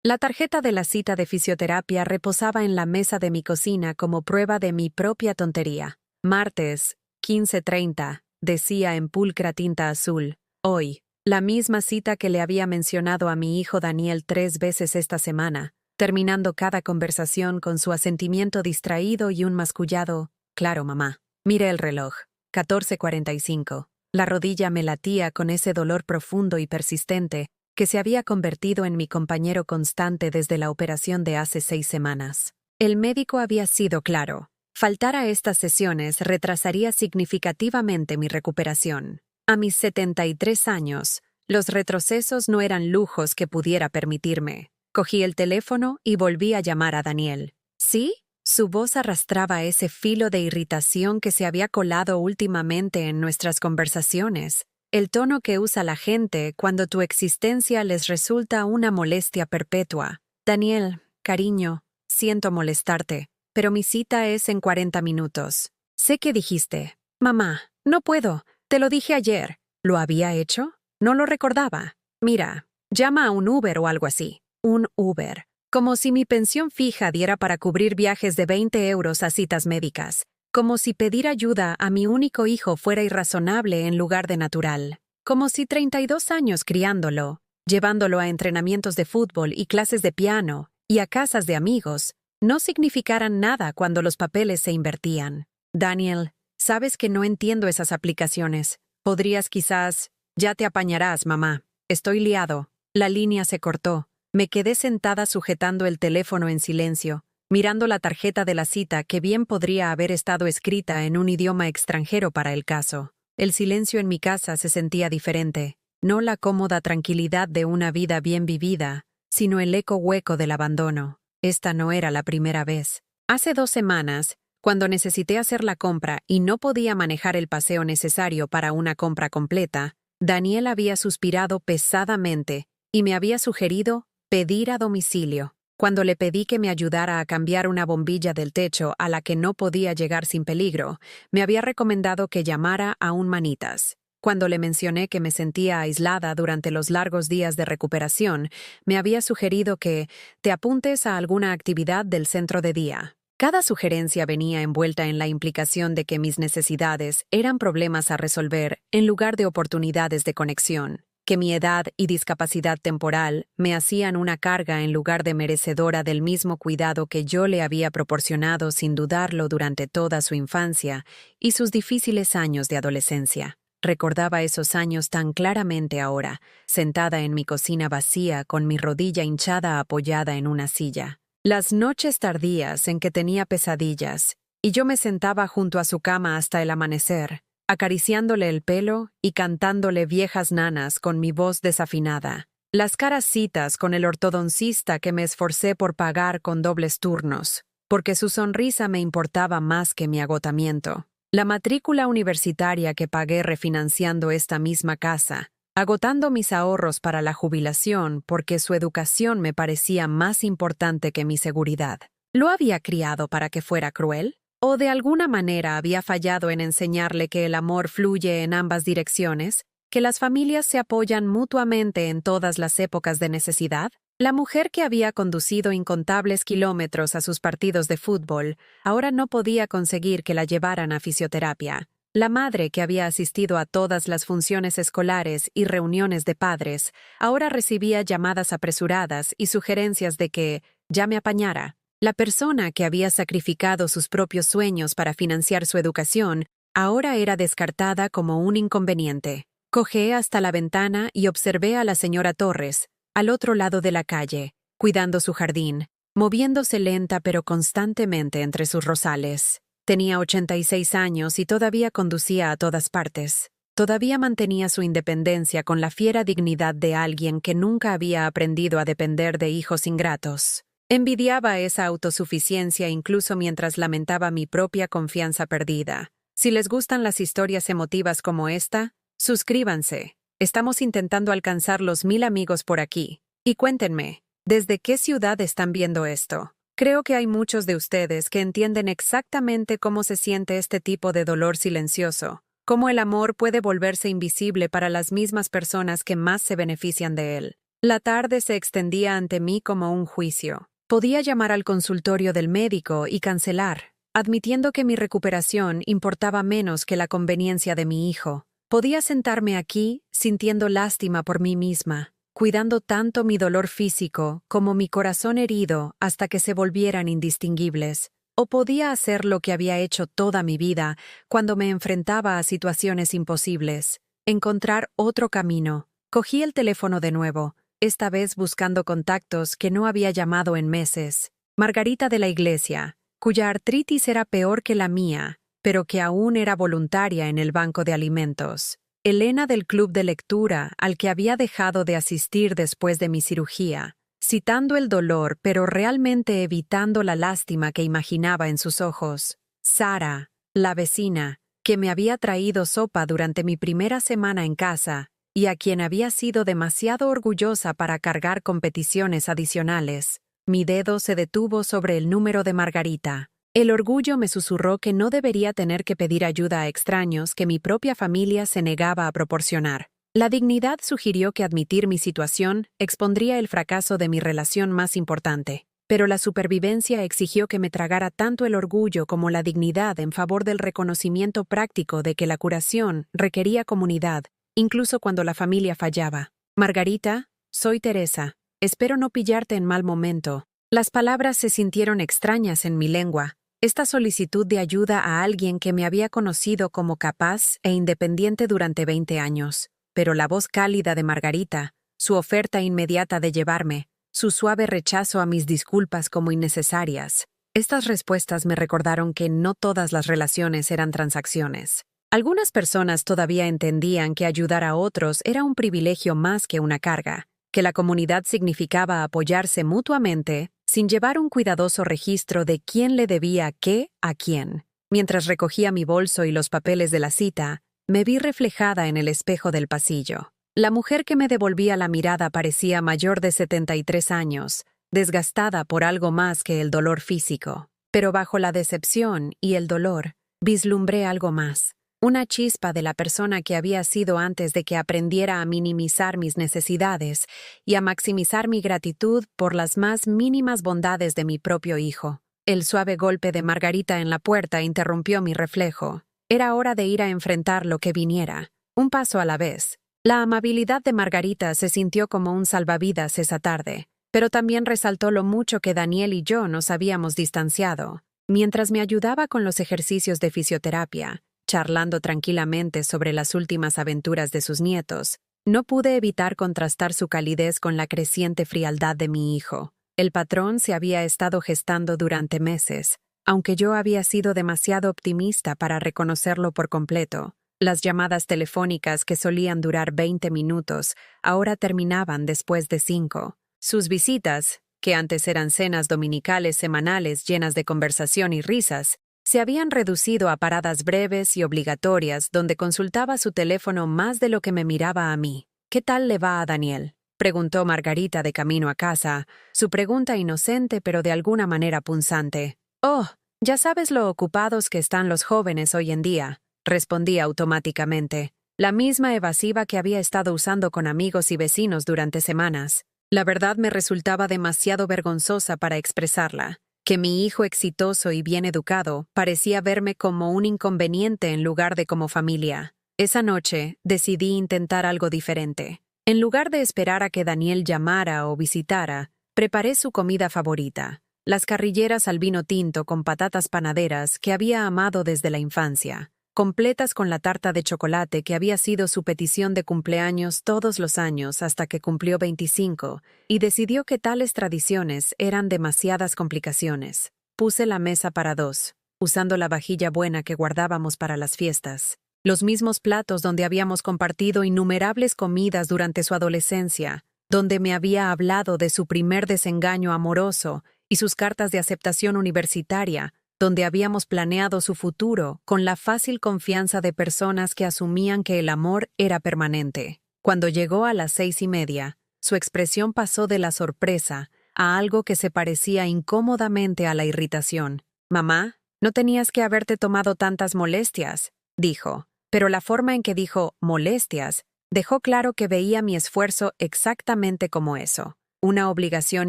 La tarjeta de la cita de fisioterapia reposaba en la mesa de mi cocina como prueba de mi propia tontería. Martes, 15:30, decía en pulcra tinta azul. Hoy, la misma cita que le había mencionado a mi hijo Daniel 3 veces esta semana, terminando cada conversación con su asentimiento distraído y un mascullado, «Claro, mamá». Miré el reloj. 14:45. La rodilla me latía con ese dolor profundo y persistente que se había convertido en mi compañero constante desde la operación de hace 6 semanas. El médico había sido claro. Faltar a estas sesiones retrasaría significativamente mi recuperación. A mis 73 años, los retrocesos no eran lujos que pudiera permitirme. Cogí el teléfono y volví a llamar a Daniel. ¿Sí? Su voz arrastraba ese filo de irritación que se había colado últimamente en nuestras conversaciones. El tono que usa la gente cuando tu existencia les resulta una molestia perpetua. Daniel, cariño, siento molestarte, pero mi cita es en 40 minutos. Sé que dijiste, mamá, no puedo, te lo dije ayer. ¿Lo había hecho? No lo recordaba. Mira, llama a un Uber o algo así. Un Uber. Como si mi pensión fija diera para cubrir viajes de 20 euros a citas médicas. Como si pedir ayuda a mi único hijo fuera irrazonable en lugar de natural. Como si 32 años criándolo, llevándolo a entrenamientos de fútbol y clases de piano, y a casas de amigos, no significaran nada cuando los papeles se invertían. Daniel, sabes que no entiendo esas aplicaciones. Podrías quizás... Ya te apañarás, mamá. Estoy liado. La línea se cortó. Me quedé sentada sujetando el teléfono en silencio, mirando la tarjeta de la cita que bien podría haber estado escrita en un idioma extranjero para el caso. El silencio en mi casa se sentía diferente, no la cómoda tranquilidad de una vida bien vivida, sino el eco hueco del abandono. Esta no era la primera vez. Hace 2 semanas, cuando necesité hacer la compra y no podía manejar el paseo necesario para una compra completa, Daniel había suspirado pesadamente y me había sugerido pedir a domicilio. Cuando le pedí que me ayudara a cambiar una bombilla del techo a la que no podía llegar sin peligro, me había recomendado que llamara a un manitas. Cuando le mencioné que me sentía aislada durante los largos días de recuperación, me había sugerido que te apuntes a alguna actividad del centro de día. Cada sugerencia venía envuelta en la implicación de que mis necesidades eran problemas a resolver en lugar de oportunidades de conexión, que mi edad y discapacidad temporal me hacían una carga en lugar de merecedora del mismo cuidado que yo le había proporcionado sin dudarlo durante toda su infancia y sus difíciles años de adolescencia. Recordaba esos años tan claramente ahora, sentada en mi cocina vacía con mi rodilla hinchada apoyada en una silla. Las noches tardías en que tenía pesadillas, y yo me sentaba junto a su cama hasta el amanecer, acariciándole el pelo y cantándole viejas nanas con mi voz desafinada. Las caras citas con el ortodoncista que me esforcé por pagar con dobles turnos, porque su sonrisa me importaba más que mi agotamiento. La matrícula universitaria que pagué refinanciando esta misma casa, agotando mis ahorros para la jubilación porque su educación me parecía más importante que mi seguridad. ¿Lo había criado para que fuera cruel? ¿O de alguna manera había fallado en enseñarle que el amor fluye en ambas direcciones, que las familias se apoyan mutuamente en todas las épocas de necesidad? La mujer que había conducido incontables kilómetros a sus partidos de fútbol ahora no podía conseguir que la llevaran a fisioterapia. La madre que había asistido a todas las funciones escolares y reuniones de padres ahora recibía llamadas apresuradas y sugerencias de que ya me apañara. La persona que había sacrificado sus propios sueños para financiar su educación ahora era descartada como un inconveniente. Cojeé hasta la ventana y observé a la señora Torres, al otro lado de la calle, cuidando su jardín, moviéndose lenta pero constantemente entre sus rosales. Tenía 86 años y todavía conducía a todas partes. Todavía mantenía su independencia con la fiera dignidad de alguien que nunca había aprendido a depender de hijos ingratos. Envidiaba esa autosuficiencia incluso mientras lamentaba mi propia confianza perdida. Si les gustan las historias emotivas como esta, suscríbanse. Estamos intentando alcanzar los 1000 amigos por aquí. Y cuéntenme, ¿desde qué ciudad están viendo esto? Creo que hay muchos de ustedes que entienden exactamente cómo se siente este tipo de dolor silencioso, cómo el amor puede volverse invisible para las mismas personas que más se benefician de él. La tarde se extendía ante mí como un juicio. Podía llamar al consultorio del médico y cancelar, admitiendo que mi recuperación importaba menos que la conveniencia de mi hijo. Podía sentarme aquí, sintiendo lástima por mí misma, cuidando tanto mi dolor físico como mi corazón herido hasta que se volvieran indistinguibles. O podía hacer lo que había hecho toda mi vida cuando me enfrentaba a situaciones imposibles, encontrar otro camino. Cogí el teléfono de nuevo, esta vez buscando contactos que no había llamado en meses. Margarita de la iglesia, cuya artritis era peor que la mía, pero que aún era voluntaria en el banco de alimentos. Elena del club de lectura, al que había dejado de asistir después de mi cirugía, citando el dolor pero realmente evitando la lástima que imaginaba en sus ojos. Sara, la vecina, que me había traído sopa durante mi primera semana en casa y a quien había sido demasiado orgullosa para cargar competiciones adicionales. Mi dedo se detuvo sobre el número de Margarita. El orgullo me susurró que no debería tener que pedir ayuda a extraños que mi propia familia se negaba a proporcionar. La dignidad sugirió que admitir mi situación expondría el fracaso de mi relación más importante, pero la supervivencia exigió que me tragara tanto el orgullo como la dignidad en favor del reconocimiento práctico de que la curación requería comunidad, incluso cuando la familia fallaba. Margarita, soy Teresa. Espero no pillarte en mal momento. Las palabras se sintieron extrañas en mi lengua. Esta solicitud de ayuda a alguien que me había conocido como capaz e independiente durante 20 años. Pero la voz cálida de Margarita, su oferta inmediata de llevarme, su suave rechazo a mis disculpas como innecesarias. Estas respuestas me recordaron que no todas las relaciones eran transacciones. Algunas personas todavía entendían que ayudar a otros era un privilegio más que una carga, que la comunidad significaba apoyarse mutuamente sin llevar un cuidadoso registro de quién le debía qué a quién. Mientras recogía mi bolso y los papeles de la cita, me vi reflejada en el espejo del pasillo. La mujer que me devolvía la mirada parecía mayor de 73 años, desgastada por algo más que el dolor físico. Pero bajo la decepción y el dolor, vislumbré algo más. Una chispa de la persona que había sido antes de que aprendiera a minimizar mis necesidades y a maximizar mi gratitud por las más mínimas bondades de mi propio hijo. El suave golpe de Margarita en la puerta interrumpió mi reflejo. Era hora de ir a enfrentar lo que viniera, un paso a la vez. La amabilidad de Margarita se sintió como un salvavidas esa tarde, pero también resaltó lo mucho que Daniel y yo nos habíamos distanciado. Mientras me ayudaba con los ejercicios de fisioterapia, charlando tranquilamente sobre las últimas aventuras de sus nietos, no pude evitar contrastar su calidez con la creciente frialdad de mi hijo. El patrón se había estado gestando durante meses, aunque yo había sido demasiado optimista para reconocerlo por completo. Las llamadas telefónicas que solían durar 20 minutos, ahora terminaban después de 5. Sus visitas, que antes eran cenas dominicales semanales llenas de conversación y risas, se habían reducido a paradas breves y obligatorias donde consultaba su teléfono más de lo que me miraba a mí. ¿Qué tal le va a Daniel?, preguntó Margarita de camino a casa, su pregunta inocente pero de alguna manera punzante. «Oh, ya sabes lo ocupados que están los jóvenes hoy en día», respondí automáticamente, la misma evasiva que había estado usando con amigos y vecinos durante semanas. La verdad me resultaba demasiado vergonzosa para expresarla. Que mi hijo exitoso y bien educado parecía verme como un inconveniente en lugar de como familia. Esa noche decidí intentar algo diferente. En lugar de esperar a que Daniel llamara o visitara, preparé su comida favorita, las carrilleras al vino tinto con patatas panaderas que había amado desde la infancia, completas con la tarta de chocolate que había sido su petición de cumpleaños todos los años hasta que cumplió 25, y decidió que tales tradiciones eran demasiadas complicaciones. Puse la mesa para 2, usando la vajilla buena que guardábamos para las fiestas, los mismos platos donde habíamos compartido innumerables comidas durante su adolescencia, donde me había hablado de su primer desengaño amoroso y sus cartas de aceptación universitaria, donde habíamos planeado su futuro con la fácil confianza de personas que asumían que el amor era permanente. Cuando llegó a las 6:30, su expresión pasó de la sorpresa a algo que se parecía incómodamente a la irritación. «Mamá, no tenías que haberte tomado tantas molestias», dijo, pero la forma en que dijo «molestias» Dejó claro que veía mi esfuerzo exactamente como eso, una obligación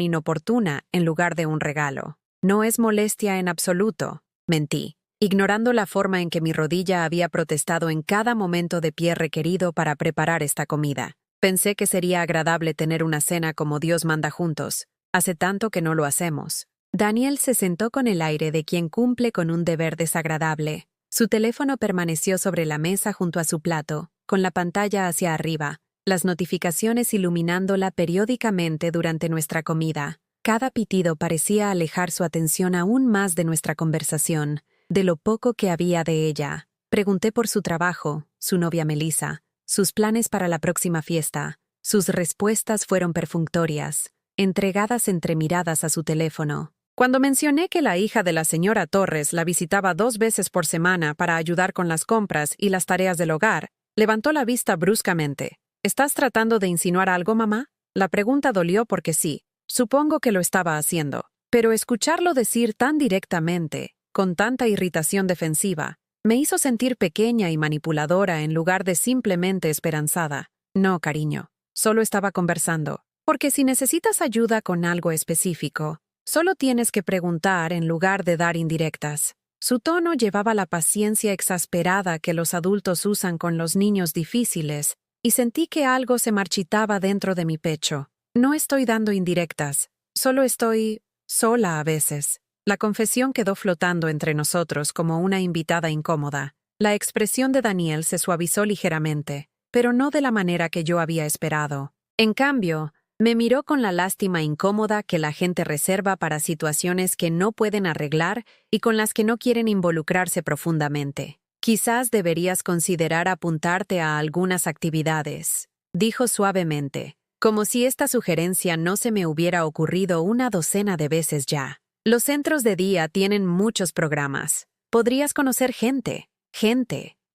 inoportuna en lugar de un regalo. No es molestia en absoluto, mentí, ignorando la forma en que mi rodilla había protestado en cada momento de pie requerido para preparar esta comida. Pensé que sería agradable tener una cena como Dios manda juntos. Hace tanto que no lo hacemos. Daniel se sentó con el aire de quien cumple con un deber desagradable. Su teléfono permaneció sobre la mesa junto a su plato, con la pantalla hacia arriba, las notificaciones iluminándola periódicamente durante nuestra comida. Cada pitido parecía alejar su atención aún más de nuestra conversación, de lo poco que había de ella. Pregunté por su trabajo, su novia Melissa, sus planes para la próxima fiesta. Sus respuestas fueron perfunctorias, entregadas entre miradas a su teléfono. Cuando mencioné que la hija de la señora Torres la visitaba 2 veces por semana para ayudar con las compras y las tareas del hogar, levantó la vista bruscamente. ¿Estás tratando de insinuar algo, mamá? La pregunta dolió porque sí. Supongo que lo estaba haciendo, pero escucharlo decir tan directamente, con tanta irritación defensiva, me hizo sentir pequeña y manipuladora en lugar de simplemente esperanzada. No, cariño, solo estaba conversando, porque si necesitas ayuda con algo específico, solo tienes que preguntar en lugar de dar indirectas. Su tono llevaba la paciencia exasperada que los adultos usan con los niños difíciles, y sentí que algo se marchitaba dentro de mi pecho. No estoy dando indirectas, solo estoy sola a veces. La confesión quedó flotando entre nosotros como una invitada incómoda. La expresión de Daniel se suavizó ligeramente, pero no de la manera que yo había esperado. En cambio, me miró con la lástima incómoda que la gente reserva para situaciones que no pueden arreglar y con las que no quieren involucrarse profundamente. Quizás deberías considerar apuntarte a algunas actividades, dijo suavemente, como si esta sugerencia no se me hubiera ocurrido una docena de veces ya. Los centros de día tienen muchos programas. Podrías conocer gente,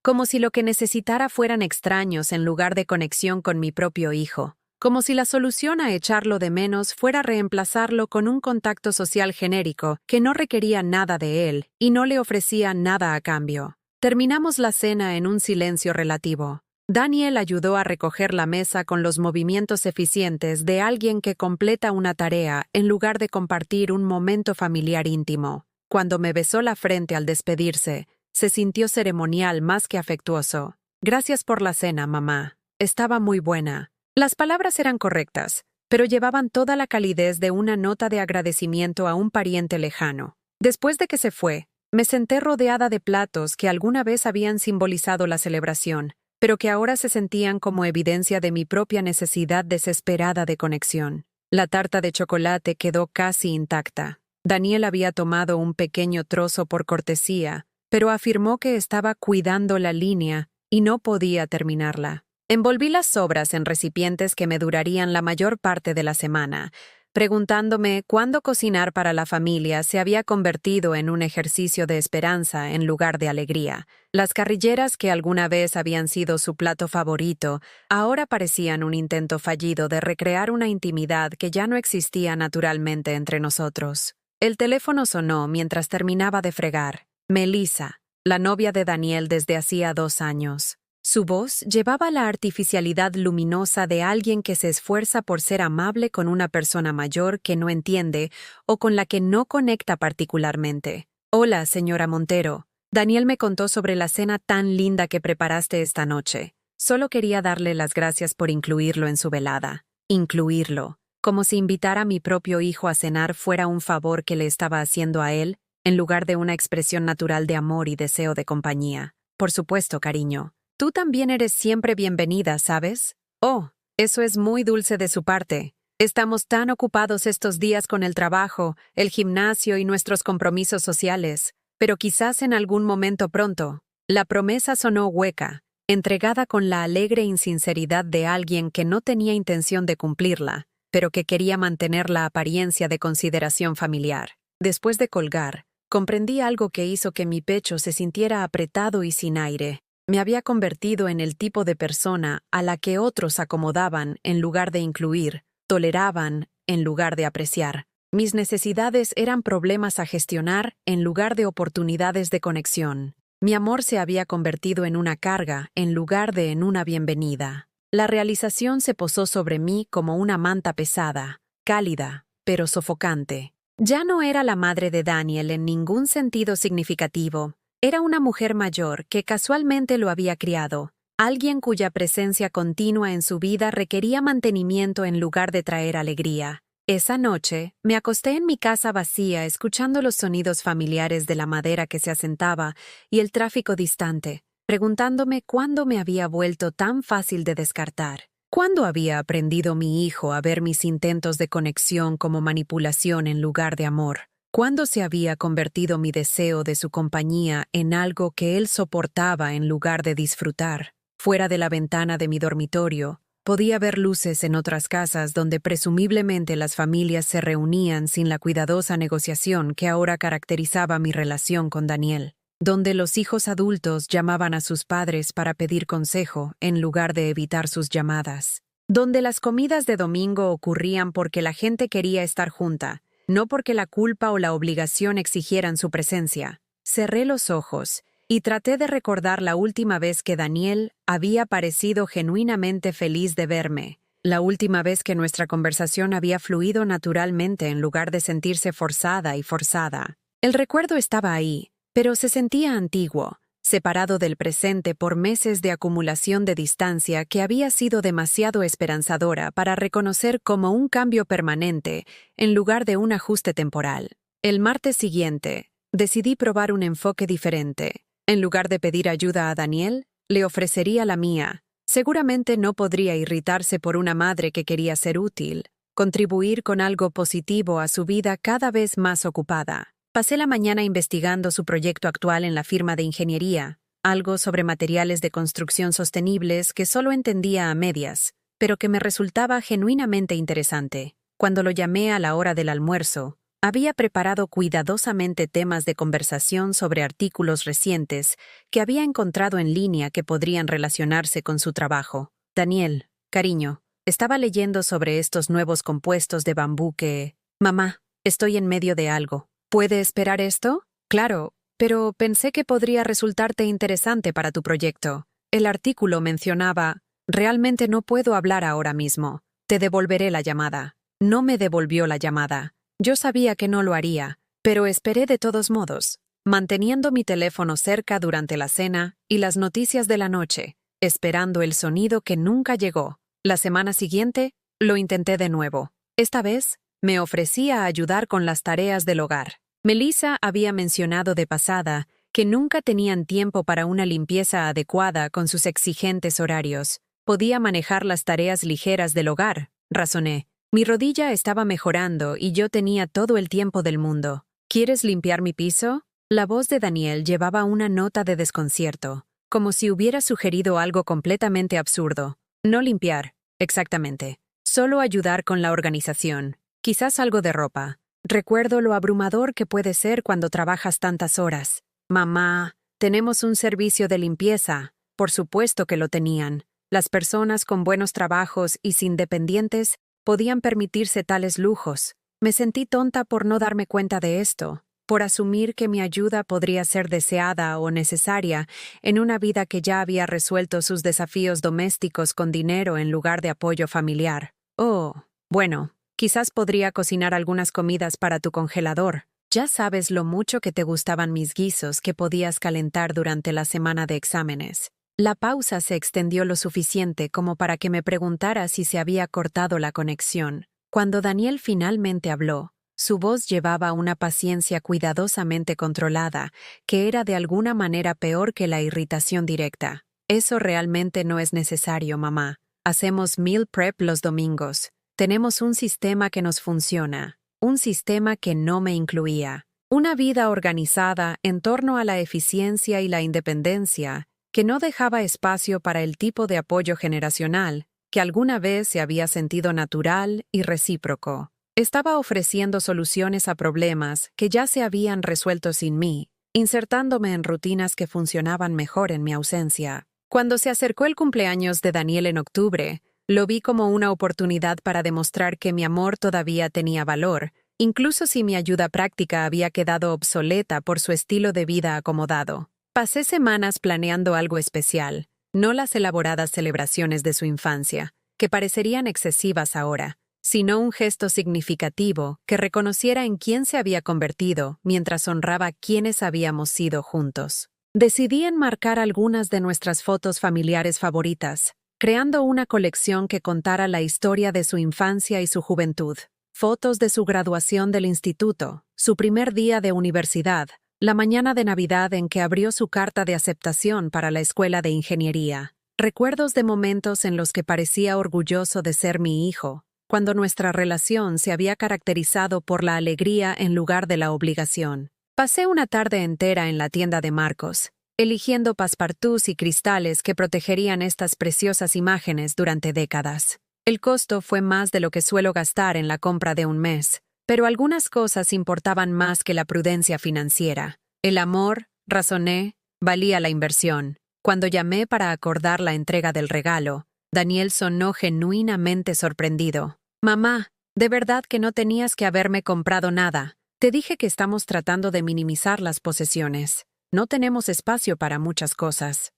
como si lo que necesitara fueran extraños en lugar de conexión con mi propio hijo, como si la solución a echarlo de menos fuera reemplazarlo con un contacto social genérico que no requería nada de él y no le ofrecía nada a cambio. Terminamos la cena en un silencio relativo. Daniel ayudó a recoger la mesa con los movimientos eficientes de alguien que completa una tarea en lugar de compartir un momento familiar íntimo. Cuando me besó la frente al despedirse, se sintió ceremonial más que afectuoso. Gracias por la cena, mamá. Estaba muy buena. Las palabras eran correctas, pero llevaban toda la calidez de una nota de agradecimiento a un pariente lejano. Después de que se fue, me senté rodeada de platos que alguna vez habían simbolizado la celebración, pero que ahora se sentían como evidencia de mi propia necesidad desesperada de conexión. La tarta de chocolate quedó casi intacta. Daniel había tomado un pequeño trozo por cortesía, pero afirmó que estaba cuidando la línea y no podía terminarla. Envolví las sobras en recipientes que me durarían la mayor parte de la semana, preguntándome cuándo cocinar para la familia se había convertido en un ejercicio de esperanza en lugar de alegría. Las carrilleras que alguna vez habían sido su plato favorito, ahora parecían un intento fallido de recrear una intimidad que ya no existía naturalmente entre nosotros. El teléfono sonó mientras terminaba de fregar. Melissa, la novia de Daniel desde hacía 2 años. Su voz llevaba la artificialidad luminosa de alguien que se esfuerza por ser amable con una persona mayor que no entiende o con la que no conecta particularmente. Hola, señora Montero. Daniel me contó sobre la cena tan linda que preparaste esta noche. Solo quería darle las gracias por incluirlo en su velada. Incluirlo. Como si invitar a mi propio hijo a cenar fuera un favor que le estaba haciendo a él, en lugar de una expresión natural de amor y deseo de compañía. Por supuesto, cariño. Tú también eres siempre bienvenida, ¿sabes? Oh, eso es muy dulce de su parte. Estamos tan ocupados estos días con el trabajo, el gimnasio y nuestros compromisos sociales, pero quizás en algún momento pronto. La promesa sonó hueca, entregada con la alegre insinceridad de alguien que no tenía intención de cumplirla, pero que quería mantener la apariencia de consideración familiar. Después de colgar, comprendí algo que hizo que mi pecho se sintiera apretado y sin aire. Me había convertido en el tipo de persona a la que otros acomodaban en lugar de incluir, toleraban en lugar de apreciar. Mis necesidades eran problemas a gestionar en lugar de oportunidades de conexión. Mi amor se había convertido en una carga en lugar de en una bienvenida. La realización se posó sobre mí como una manta pesada, cálida, pero sofocante. Ya no era la madre de Daniel en ningún sentido significativo. Era una mujer mayor que casualmente lo había criado, alguien cuya presencia continua en su vida requería mantenimiento en lugar de traer alegría. Esa noche, me acosté en mi casa vacía escuchando los sonidos familiares de la madera que se asentaba y el tráfico distante, preguntándome cuándo me había vuelto tan fácil de descartar. ¿Cuándo había aprendido mi hijo a ver mis intentos de conexión como manipulación en lugar de amor? ¿Cuándo se había convertido mi deseo de su compañía en algo que él soportaba en lugar de disfrutar? Fuera de la ventana de mi dormitorio, podía ver luces en otras casas donde presumiblemente las familias se reunían sin la cuidadosa negociación que ahora caracterizaba mi relación con Daniel, donde los hijos adultos llamaban a sus padres para pedir consejo en lugar de evitar sus llamadas, donde las comidas de domingo ocurrían porque la gente quería estar junta, no porque la culpa o la obligación exigieran su presencia. Cerré los ojos y traté de recordar la última vez que Daniel había parecido genuinamente feliz de verme, la última vez que nuestra conversación había fluido naturalmente en lugar de sentirse forzada y forzada. El recuerdo estaba ahí, pero se sentía antiguo, separado del presente por meses de acumulación de distancia que había sido demasiado esperanzadora para reconocer como un cambio permanente en lugar de un ajuste temporal. El martes siguiente, decidí probar un enfoque diferente. En lugar de pedir ayuda a Daniel, le ofrecería la mía. Seguramente no podría irritarse por una madre que quería ser útil, contribuir con algo positivo a su vida cada vez más ocupada. Pasé la mañana investigando su proyecto actual en la firma de ingeniería, algo sobre materiales de construcción sostenibles que solo entendía a medias, pero que me resultaba genuinamente interesante. Cuando lo llamé a la hora del almuerzo, había preparado cuidadosamente temas de conversación sobre artículos recientes que había encontrado en línea que podrían relacionarse con su trabajo. Daniel, cariño, estaba leyendo sobre estos nuevos compuestos de bambú que... Mamá, estoy en medio de algo. ¿Puede esperar esto? Claro, pero pensé que podría resultarte interesante para tu proyecto. El artículo mencionaba, realmente no puedo hablar ahora mismo. Te devolveré la llamada. No me devolvió la llamada. Yo sabía que no lo haría, pero esperé de todos modos, manteniendo mi teléfono cerca durante la cena y las noticias de la noche, esperando el sonido que nunca llegó. La semana siguiente, lo intenté de nuevo. Esta vez, me ofrecí a ayudar con las tareas del hogar. Melissa había mencionado de pasada que nunca tenían tiempo para una limpieza adecuada con sus exigentes horarios. Podía manejar las tareas ligeras del hogar, razoné. Mi rodilla estaba mejorando y yo tenía todo el tiempo del mundo. ¿Quieres limpiar mi piso? La voz de Daniel llevaba una nota de desconcierto, como si hubiera sugerido algo completamente absurdo. No limpiar, exactamente. Solo ayudar con la organización. Quizás algo de ropa. Recuerdo lo abrumador que puede ser cuando trabajas tantas horas. Mamá, tenemos un servicio de limpieza. Por supuesto que lo tenían. Las personas con buenos trabajos y sin dependientes podían permitirse tales lujos. Me sentí tonta por no darme cuenta de esto, por asumir que mi ayuda podría ser deseada o necesaria en una vida que ya había resuelto sus desafíos domésticos con dinero en lugar de apoyo familiar. Oh, bueno. Quizás podría cocinar algunas comidas para tu congelador. Ya sabes lo mucho que te gustaban mis guisos que podías calentar durante la semana de exámenes. La pausa se extendió lo suficiente como para que me preguntara si se había cortado la conexión. Cuando Daniel finalmente habló, su voz llevaba una paciencia cuidadosamente controlada, que era de alguna manera peor que la irritación directa. Eso realmente no es necesario, mamá. Hacemos meal prep los domingos. Tenemos un sistema que nos funciona, un sistema que no me incluía. Una vida organizada en torno a la eficiencia y la independencia, que no dejaba espacio para el tipo de apoyo generacional que alguna vez se había sentido natural y recíproco. Estaba ofreciendo soluciones a problemas que ya se habían resuelto sin mí, insertándome en rutinas que funcionaban mejor en mi ausencia. Cuando se acercó el cumpleaños de Daniel en octubre, lo vi como una oportunidad para demostrar que mi amor todavía tenía valor, incluso si mi ayuda práctica había quedado obsoleta por su estilo de vida acomodado. Pasé semanas planeando algo especial, no las elaboradas celebraciones de su infancia, que parecerían excesivas ahora, sino un gesto significativo que reconociera en quién se había convertido mientras honraba quiénes habíamos sido juntos. Decidí enmarcar algunas de nuestras fotos familiares favoritas, creando una colección que contara la historia de su infancia y su juventud. Fotos de su graduación del instituto, su primer día de universidad, la mañana de Navidad en que abrió su carta de aceptación para la escuela de ingeniería. Recuerdos de momentos en los que parecía orgulloso de ser mi hijo, cuando nuestra relación se había caracterizado por la alegría en lugar de la obligación. Pasé una tarde entera en la tienda de Marcos, eligiendo passepartouts y cristales que protegerían estas preciosas imágenes durante décadas. El costo fue más de lo que suelo gastar en la compra de un mes, pero algunas cosas importaban más que la prudencia financiera. El amor, razoné, valía la inversión. Cuando llamé para acordar la entrega del regalo, Daniel sonó genuinamente sorprendido. «Mamá, de verdad que no tenías que haberme comprado nada. Te dije que estamos tratando de minimizar las posesiones. No tenemos espacio para muchas cosas.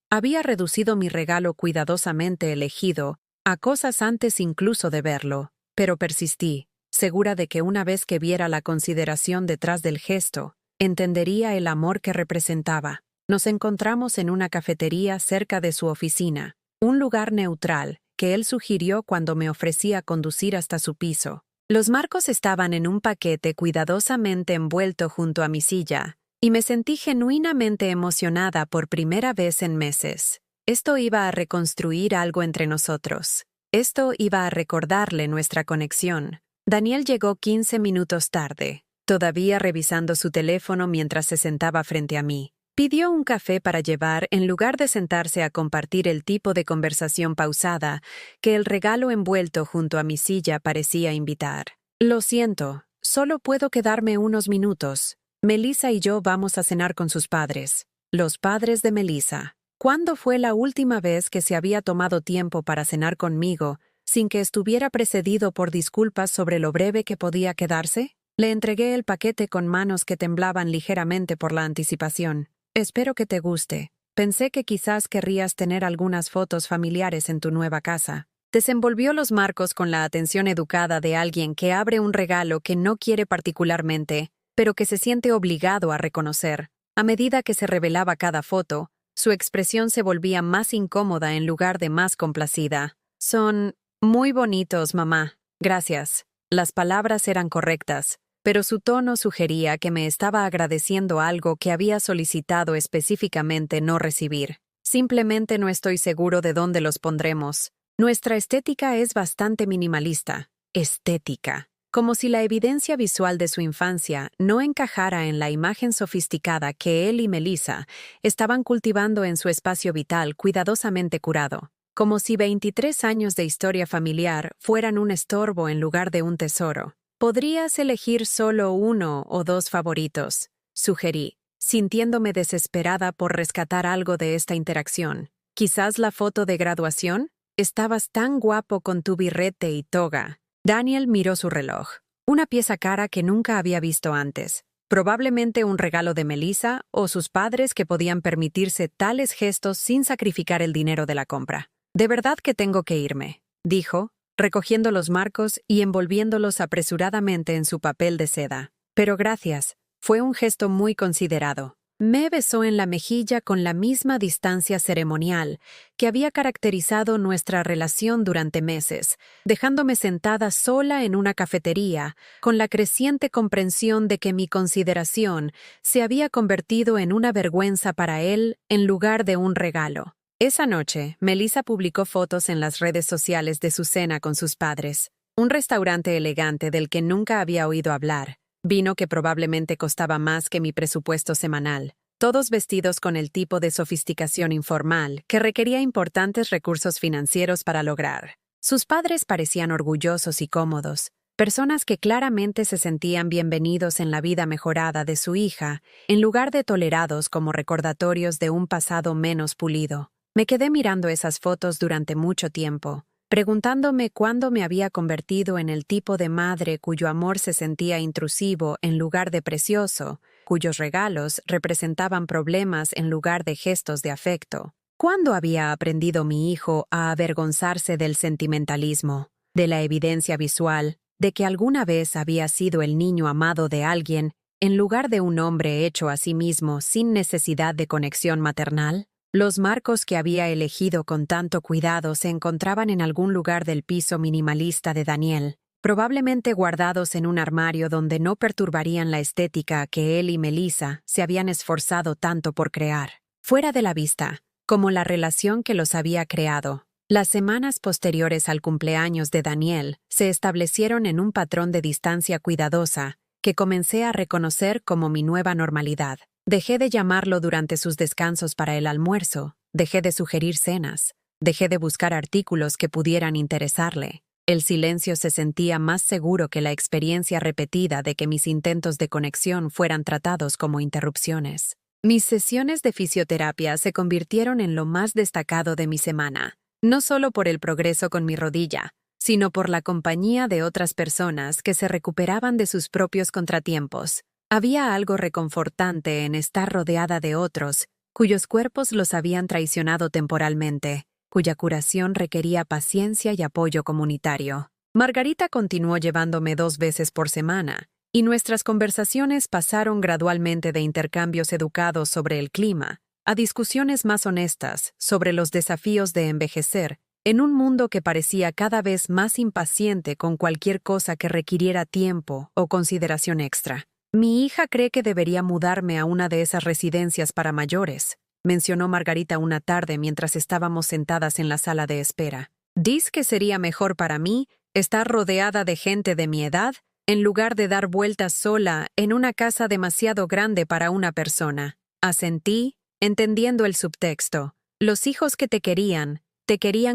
Había reducido mi regalo cuidadosamente elegido a cosas antes incluso de verlo, pero persistí, segura de que una vez que viera la consideración detrás del gesto, entendería el amor que representaba. Nos encontramos en una cafetería cerca de su oficina, un lugar neutral que él sugirió cuando me ofrecía conducir hasta su piso. Los marcos estaban en un paquete cuidadosamente envuelto junto a mi silla, y me sentí genuinamente emocionada por primera vez en meses. Esto iba a reconstruir algo entre nosotros. Esto iba a recordarle nuestra conexión. Daniel llegó 15 minutos tarde, todavía revisando su teléfono mientras se sentaba frente a mí. Pidió un café para llevar en lugar de sentarse a compartir el tipo de conversación pausada que el regalo envuelto junto a mi silla parecía invitar. «Lo siento, solo puedo quedarme unos minutos. Melissa y yo vamos a cenar con sus padres». Los padres de Melissa. ¿Cuándo fue la última vez que se había tomado tiempo para cenar conmigo sin que estuviera precedido por disculpas sobre lo breve que podía quedarse? Le entregué el paquete con manos que temblaban ligeramente por la anticipación. «Espero que te guste. Pensé que quizás querrías tener algunas fotos familiares en tu nueva casa». Desenvolvió los marcos con la atención educada de alguien que abre un regalo que no quiere particularmente, pero que se siente obligado a reconocer. A medida que se revelaba cada foto, su expresión se volvía más incómoda en lugar de más complacida. «Son muy bonitos, mamá. Gracias». Las palabras eran correctas, pero su tono sugería que me estaba agradeciendo algo que había solicitado específicamente no recibir. «Simplemente no estoy seguro de dónde los pondremos. Nuestra estética es bastante minimalista». Estética. Como si la evidencia visual de su infancia no encajara en la imagen sofisticada que él y Melissa estaban cultivando en su espacio vital cuidadosamente curado. Como si 23 años de historia familiar fueran un estorbo en lugar de un tesoro. «Podrías elegir solo uno o dos favoritos», sugerí, sintiéndome desesperada por rescatar algo de esta interacción. «Quizás la foto de graduación. Estabas tan guapo con tu birrete y toga». Daniel miró su reloj, una pieza cara que nunca había visto antes, probablemente un regalo de Melissa o sus padres que podían permitirse tales gestos sin sacrificar el dinero de la compra. «De verdad que tengo que irme», dijo, recogiendo los marcos y envolviéndolos apresuradamente en su papel de seda. «Pero gracias, fue un gesto muy considerado». Me besó en la mejilla con la misma distancia ceremonial que había caracterizado nuestra relación durante meses, dejándome sentada sola en una cafetería, con la creciente comprensión de que mi consideración se había convertido en una vergüenza para él en lugar de un regalo. Esa noche, Melissa publicó fotos en las redes sociales de su cena con sus padres, un restaurante elegante del que nunca había oído hablar. Vino que probablemente costaba más que mi presupuesto semanal, todos vestidos con el tipo de sofisticación informal que requería importantes recursos financieros para lograr. Sus padres parecían orgullosos y cómodos, personas que claramente se sentían bienvenidos en la vida mejorada de su hija, en lugar de tolerados como recordatorios de un pasado menos pulido. Me quedé mirando esas fotos durante mucho tiempo, preguntándome cuándo me había convertido en el tipo de madre cuyo amor se sentía intrusivo en lugar de precioso, cuyos regalos representaban problemas en lugar de gestos de afecto. ¿Cuándo había aprendido mi hijo a avergonzarse del sentimentalismo, de la evidencia visual, de que alguna vez había sido el niño amado de alguien en lugar de un hombre hecho a sí mismo sin necesidad de conexión maternal? Los marcos que había elegido con tanto cuidado se encontraban en algún lugar del piso minimalista de Daniel, probablemente guardados en un armario donde no perturbarían la estética que él y Melissa se habían esforzado tanto por crear. Fuera de la vista, como la relación que los había creado. Las semanas posteriores al cumpleaños de Daniel se establecieron en un patrón de distancia cuidadosa que comencé a reconocer como mi nueva normalidad. Dejé de llamarlo durante sus descansos para el almuerzo, dejé de sugerir cenas, dejé de buscar artículos que pudieran interesarle. El silencio se sentía más seguro que la experiencia repetida de que mis intentos de conexión fueran tratados como interrupciones. Mis sesiones de fisioterapia se convirtieron en lo más destacado de mi semana, no solo por el progreso con mi rodilla, sino por la compañía de otras personas que se recuperaban de sus propios contratiempos. Había algo reconfortante en estar rodeada de otros, cuyos cuerpos los habían traicionado temporalmente, cuya curación requería paciencia y apoyo comunitario. Margarita continuó llevándome 2 veces por semana, y nuestras conversaciones pasaron gradualmente de intercambios educados sobre el clima a discusiones más honestas sobre los desafíos de envejecer en un mundo que parecía cada vez más impaciente con cualquier cosa que requiriera tiempo o consideración extra. Mi hija cree que debería mudarme a una de esas residencias para mayores, mencionó Margarita una tarde mientras estábamos sentadas en la sala de espera. ¿Dices que sería mejor para mí estar rodeada de gente de mi edad en lugar de dar vueltas sola en una casa demasiado grande para una persona? Asentí, entendiendo el subtexto. Los hijos que te querían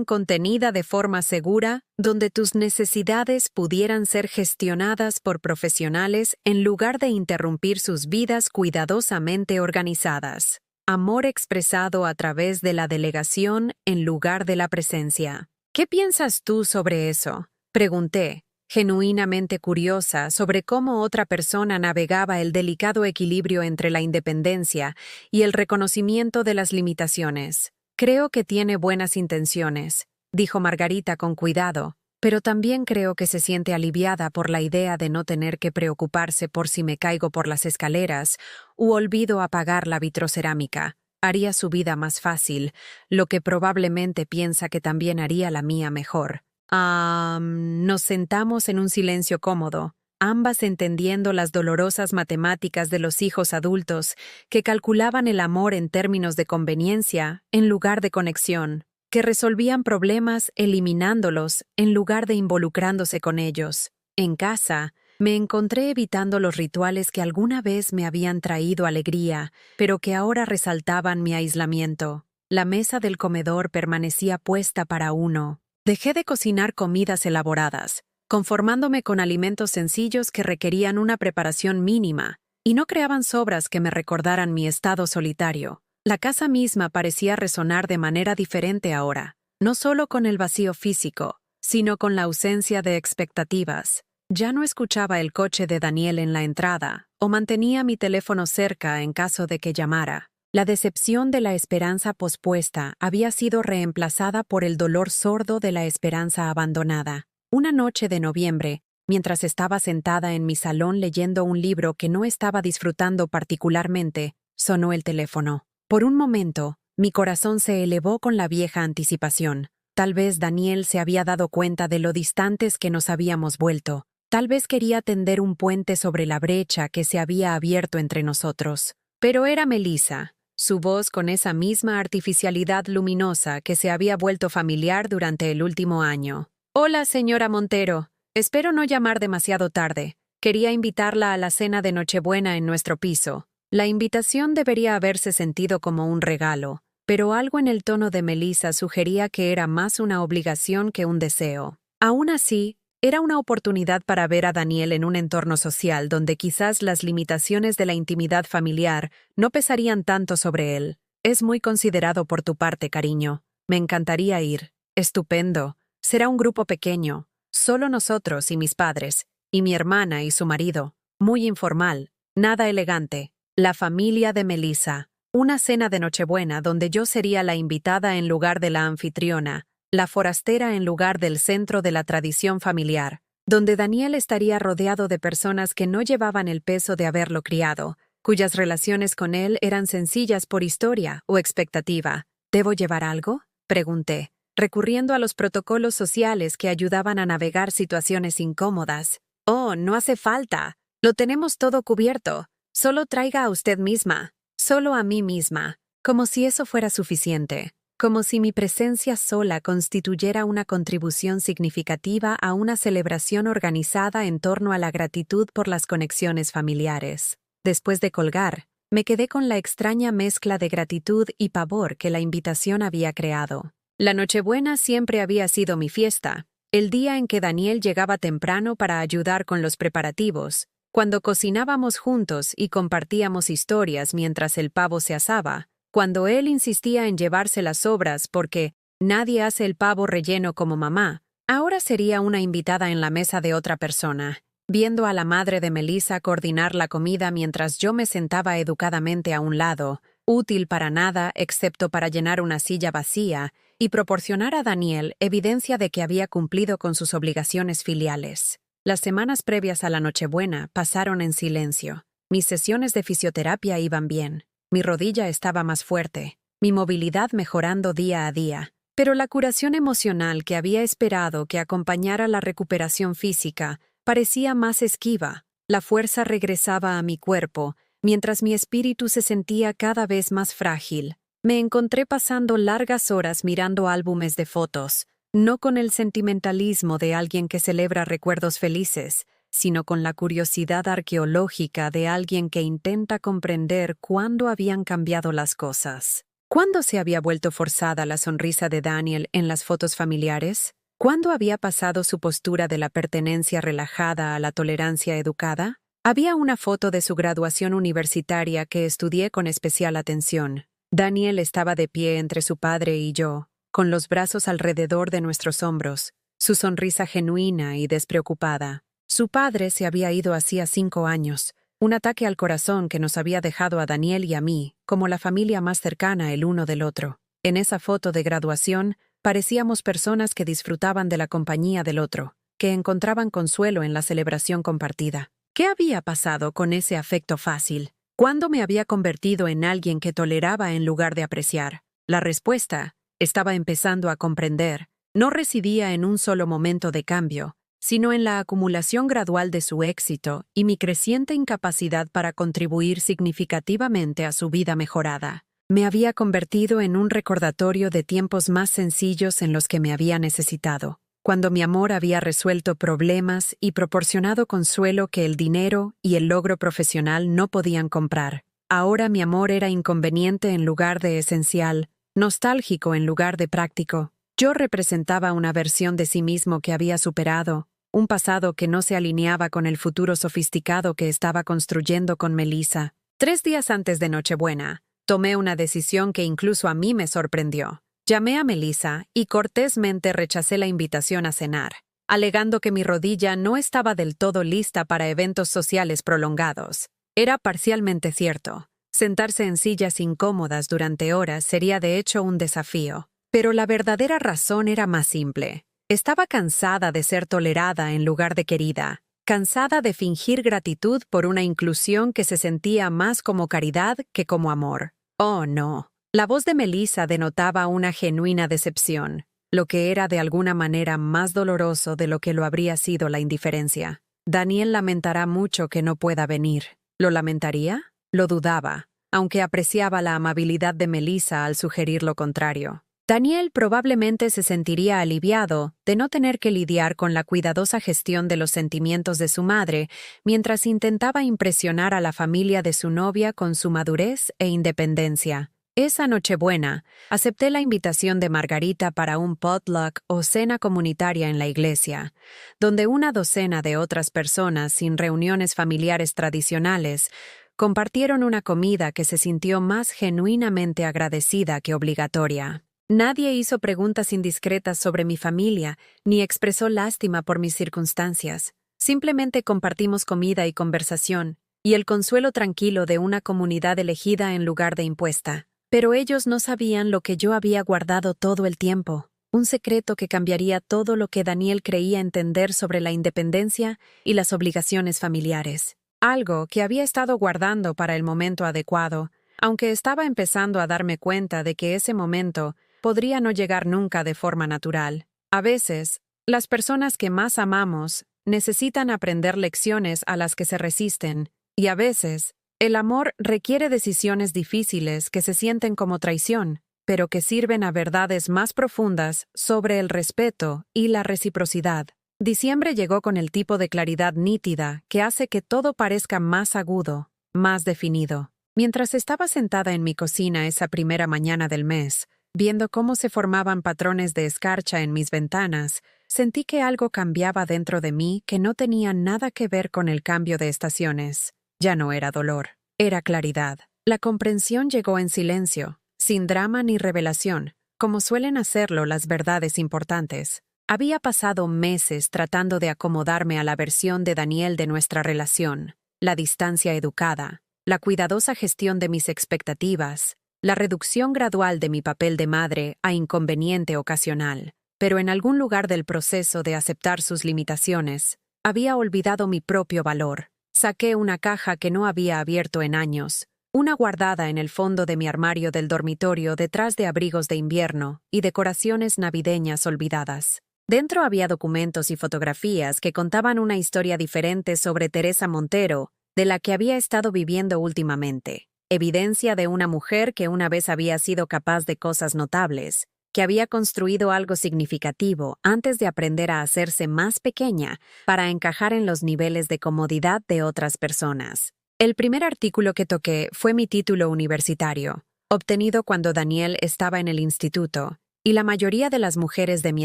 contenida de forma segura, donde tus necesidades pudieran ser gestionadas por profesionales en lugar de interrumpir sus vidas cuidadosamente organizadas. Amor expresado a través de la delegación en lugar de la presencia. ¿Qué piensas tú sobre eso?, pregunté, genuinamente curiosa sobre cómo otra persona navegaba el delicado equilibrio entre la independencia y el reconocimiento de las limitaciones. Creo que tiene buenas intenciones, dijo Margarita con cuidado, pero también creo que se siente aliviada por la idea de no tener que preocuparse por si me caigo por las escaleras u olvido apagar la vitrocerámica. Haría su vida más fácil, lo que probablemente piensa que también haría la mía mejor. Nos sentamos en un silencio cómodo, ambas entendiendo las dolorosas matemáticas de los hijos adultos que calculaban el amor en términos de conveniencia en lugar de conexión, que resolvían problemas eliminándolos en lugar de involucrándose con ellos. En casa, me encontré evitando los rituales que alguna vez me habían traído alegría, pero que ahora resaltaban mi aislamiento. La mesa del comedor permanecía puesta para uno. Dejé de cocinar comidas elaboradas, conformándome con alimentos sencillos que requerían una preparación mínima y no creaban sobras que me recordaran mi estado solitario. La casa misma parecía resonar de manera diferente ahora, no solo con el vacío físico, sino con la ausencia de expectativas. Ya no escuchaba el coche de Daniel en la entrada o mantenía mi teléfono cerca en caso de que llamara. La decepción de la esperanza pospuesta había sido reemplazada por el dolor sordo de la esperanza abandonada. Una noche de noviembre, mientras estaba sentada en mi salón leyendo un libro que no estaba disfrutando particularmente, sonó el teléfono. Por un momento, mi corazón se elevó con la vieja anticipación. Tal vez Daniel se había dado cuenta de lo distantes que nos habíamos vuelto. Tal vez quería tender un puente sobre la brecha que se había abierto entre nosotros. Pero era Melissa, su voz con esa misma artificialidad luminosa que se había vuelto familiar durante el último año. «Hola, señora Montero. Espero no llamar demasiado tarde. Quería invitarla a la cena de Nochebuena en nuestro piso». La invitación debería haberse sentido como un regalo, pero algo en el tono de Melissa sugería que era más una obligación que un deseo. Aún así, era una oportunidad para ver a Daniel en un entorno social donde quizás las limitaciones de la intimidad familiar no pesarían tanto sobre él. «Es muy considerado por tu parte, cariño. Me encantaría ir». «Estupendo. Será un grupo pequeño. Solo nosotros y mis padres, y mi hermana y su marido. Muy informal. Nada elegante. La familia de Melissa». Una cena de Nochebuena donde yo sería la invitada en lugar de la anfitriona, la forastera en lugar del centro de la tradición familiar, donde Daniel estaría rodeado de personas que no llevaban el peso de haberlo criado, cuyas relaciones con él eran sencillas por historia o expectativa. ¿Debo llevar algo?, pregunté, recurriendo a los protocolos sociales que ayudaban a navegar situaciones incómodas. Oh, no hace falta. Lo tenemos todo cubierto. Solo traiga a usted misma. Solo a mí misma. Como si eso fuera suficiente. Como si mi presencia sola constituyera una contribución significativa a una celebración organizada en torno a la gratitud por las conexiones familiares. Después de colgar, me quedé con la extraña mezcla de gratitud y pavor que la invitación había creado. La Nochebuena siempre había sido mi fiesta, el día en que Daniel llegaba temprano para ayudar con los preparativos, cuando cocinábamos juntos y compartíamos historias mientras el pavo se asaba, cuando él insistía en llevarse las sobras porque nadie hace el pavo relleno como mamá. Ahora sería una invitada en la mesa de otra persona, viendo a la madre de Melissa coordinar la comida mientras yo me sentaba educadamente a un lado, útil para nada excepto para llenar una silla vacía y proporcionar a Daniel evidencia de que había cumplido con sus obligaciones filiales. Las semanas previas a la Nochebuena pasaron en silencio. Mis sesiones de fisioterapia iban bien. Mi rodilla estaba más fuerte, mi movilidad mejorando día a día. Pero la curación emocional que había esperado que acompañara la recuperación física parecía más esquiva. La fuerza regresaba a mi cuerpo, mientras mi espíritu se sentía cada vez más frágil. Me encontré pasando largas horas mirando álbumes de fotos, no con el sentimentalismo de alguien que celebra recuerdos felices, sino con la curiosidad arqueológica de alguien que intenta comprender cuándo habían cambiado las cosas. ¿Cuándo se había vuelto forzada la sonrisa de Daniel en las fotos familiares? ¿Cuándo había pasado su postura de la pertenencia relajada a la tolerancia educada? Había una foto de su graduación universitaria que estudié con especial atención. Daniel estaba de pie entre su padre y yo, con los brazos alrededor de nuestros hombros, su sonrisa genuina y despreocupada. Su padre se había ido hacía 5 años, un ataque al corazón que nos había dejado a Daniel y a mí como la familia más cercana el uno del otro. En esa foto de graduación, parecíamos personas que disfrutaban de la compañía del otro, que encontraban consuelo en la celebración compartida. ¿Qué había pasado con ese afecto fácil? ¿Cuándo me había convertido en alguien que toleraba en lugar de apreciar? La respuesta, estaba empezando a comprender, no residía en un solo momento de cambio, sino en la acumulación gradual de su éxito y mi creciente incapacidad para contribuir significativamente a su vida mejorada. Me había convertido en un recordatorio de tiempos más sencillos en los que me había necesitado, cuando mi amor había resuelto problemas y proporcionado consuelo que el dinero y el logro profesional no podían comprar. Ahora mi amor era inconveniente en lugar de esencial, nostálgico en lugar de práctico. Yo representaba una versión de sí mismo que había superado, un pasado que no se alineaba con el futuro sofisticado que estaba construyendo con Melissa. 3 días antes de Nochebuena, tomé una decisión que incluso a mí me sorprendió. Llamé a Melissa y cortésmente rechacé la invitación a cenar, alegando que mi rodilla no estaba del todo lista para eventos sociales prolongados. Era parcialmente cierto. Sentarse en sillas incómodas durante horas sería de hecho un desafío. Pero la verdadera razón era más simple. Estaba cansada de ser tolerada en lugar de querida, cansada de fingir gratitud por una inclusión que se sentía más como caridad que como amor. Oh, no. La voz de Melissa denotaba una genuina decepción, lo que era de alguna manera más doloroso de lo que lo habría sido la indiferencia. Daniel lamentará mucho que no pueda venir. ¿Lo lamentaría? Lo dudaba, aunque apreciaba la amabilidad de Melissa al sugerir lo contrario. Daniel probablemente se sentiría aliviado de no tener que lidiar con la cuidadosa gestión de los sentimientos de su madre mientras intentaba impresionar a la familia de su novia con su madurez e independencia. Esa Nochebuena, acepté la invitación de Margarita para un potluck o cena comunitaria en la iglesia, donde una docena de otras personas sin reuniones familiares tradicionales compartieron una comida que se sintió más genuinamente agradecida que obligatoria. Nadie hizo preguntas indiscretas sobre mi familia, ni expresó lástima por mis circunstancias. Simplemente compartimos comida y conversación, y el consuelo tranquilo de una comunidad elegida en lugar de impuesta. Pero ellos no sabían lo que yo había guardado todo el tiempo, un secreto que cambiaría todo lo que Daniel creía entender sobre la independencia y las obligaciones familiares. Algo que había estado guardando para el momento adecuado, aunque estaba empezando a darme cuenta de que ese momento podría no llegar nunca de forma natural. A veces, las personas que más amamos necesitan aprender lecciones a las que se resisten, y a veces, el amor requiere decisiones difíciles que se sienten como traición, pero que sirven a verdades más profundas sobre el respeto y la reciprocidad. Diciembre llegó con el tipo de claridad nítida que hace que todo parezca más agudo, más definido. Mientras estaba sentada en mi cocina esa primera mañana del mes, viendo cómo se formaban patrones de escarcha en mis ventanas, sentí que algo cambiaba dentro de mí que no tenía nada que ver con el cambio de estaciones. Ya no era dolor, era claridad. La comprensión llegó en silencio, sin drama ni revelación, como suelen hacerlo las verdades importantes. Había pasado meses tratando de acomodarme a la versión de Daniel de nuestra relación, la distancia educada, la cuidadosa gestión de mis expectativas, la reducción gradual de mi papel de madre a inconveniente ocasional. Pero en algún lugar del proceso de aceptar sus limitaciones, había olvidado mi propio valor. Saqué una caja que no había abierto en años, una guardada en el fondo de mi armario del dormitorio detrás de abrigos de invierno y decoraciones navideñas olvidadas. Dentro había documentos y fotografías que contaban una historia diferente sobre Teresa Montero, de la que había estado viviendo últimamente. Evidencia de una mujer que una vez había sido capaz de cosas notables, que había construido algo significativo antes de aprender a hacerse más pequeña para encajar en los niveles de comodidad de otras personas. El primer artículo que toqué fue mi título universitario, obtenido cuando Daniel estaba en el instituto, y la mayoría de las mujeres de mi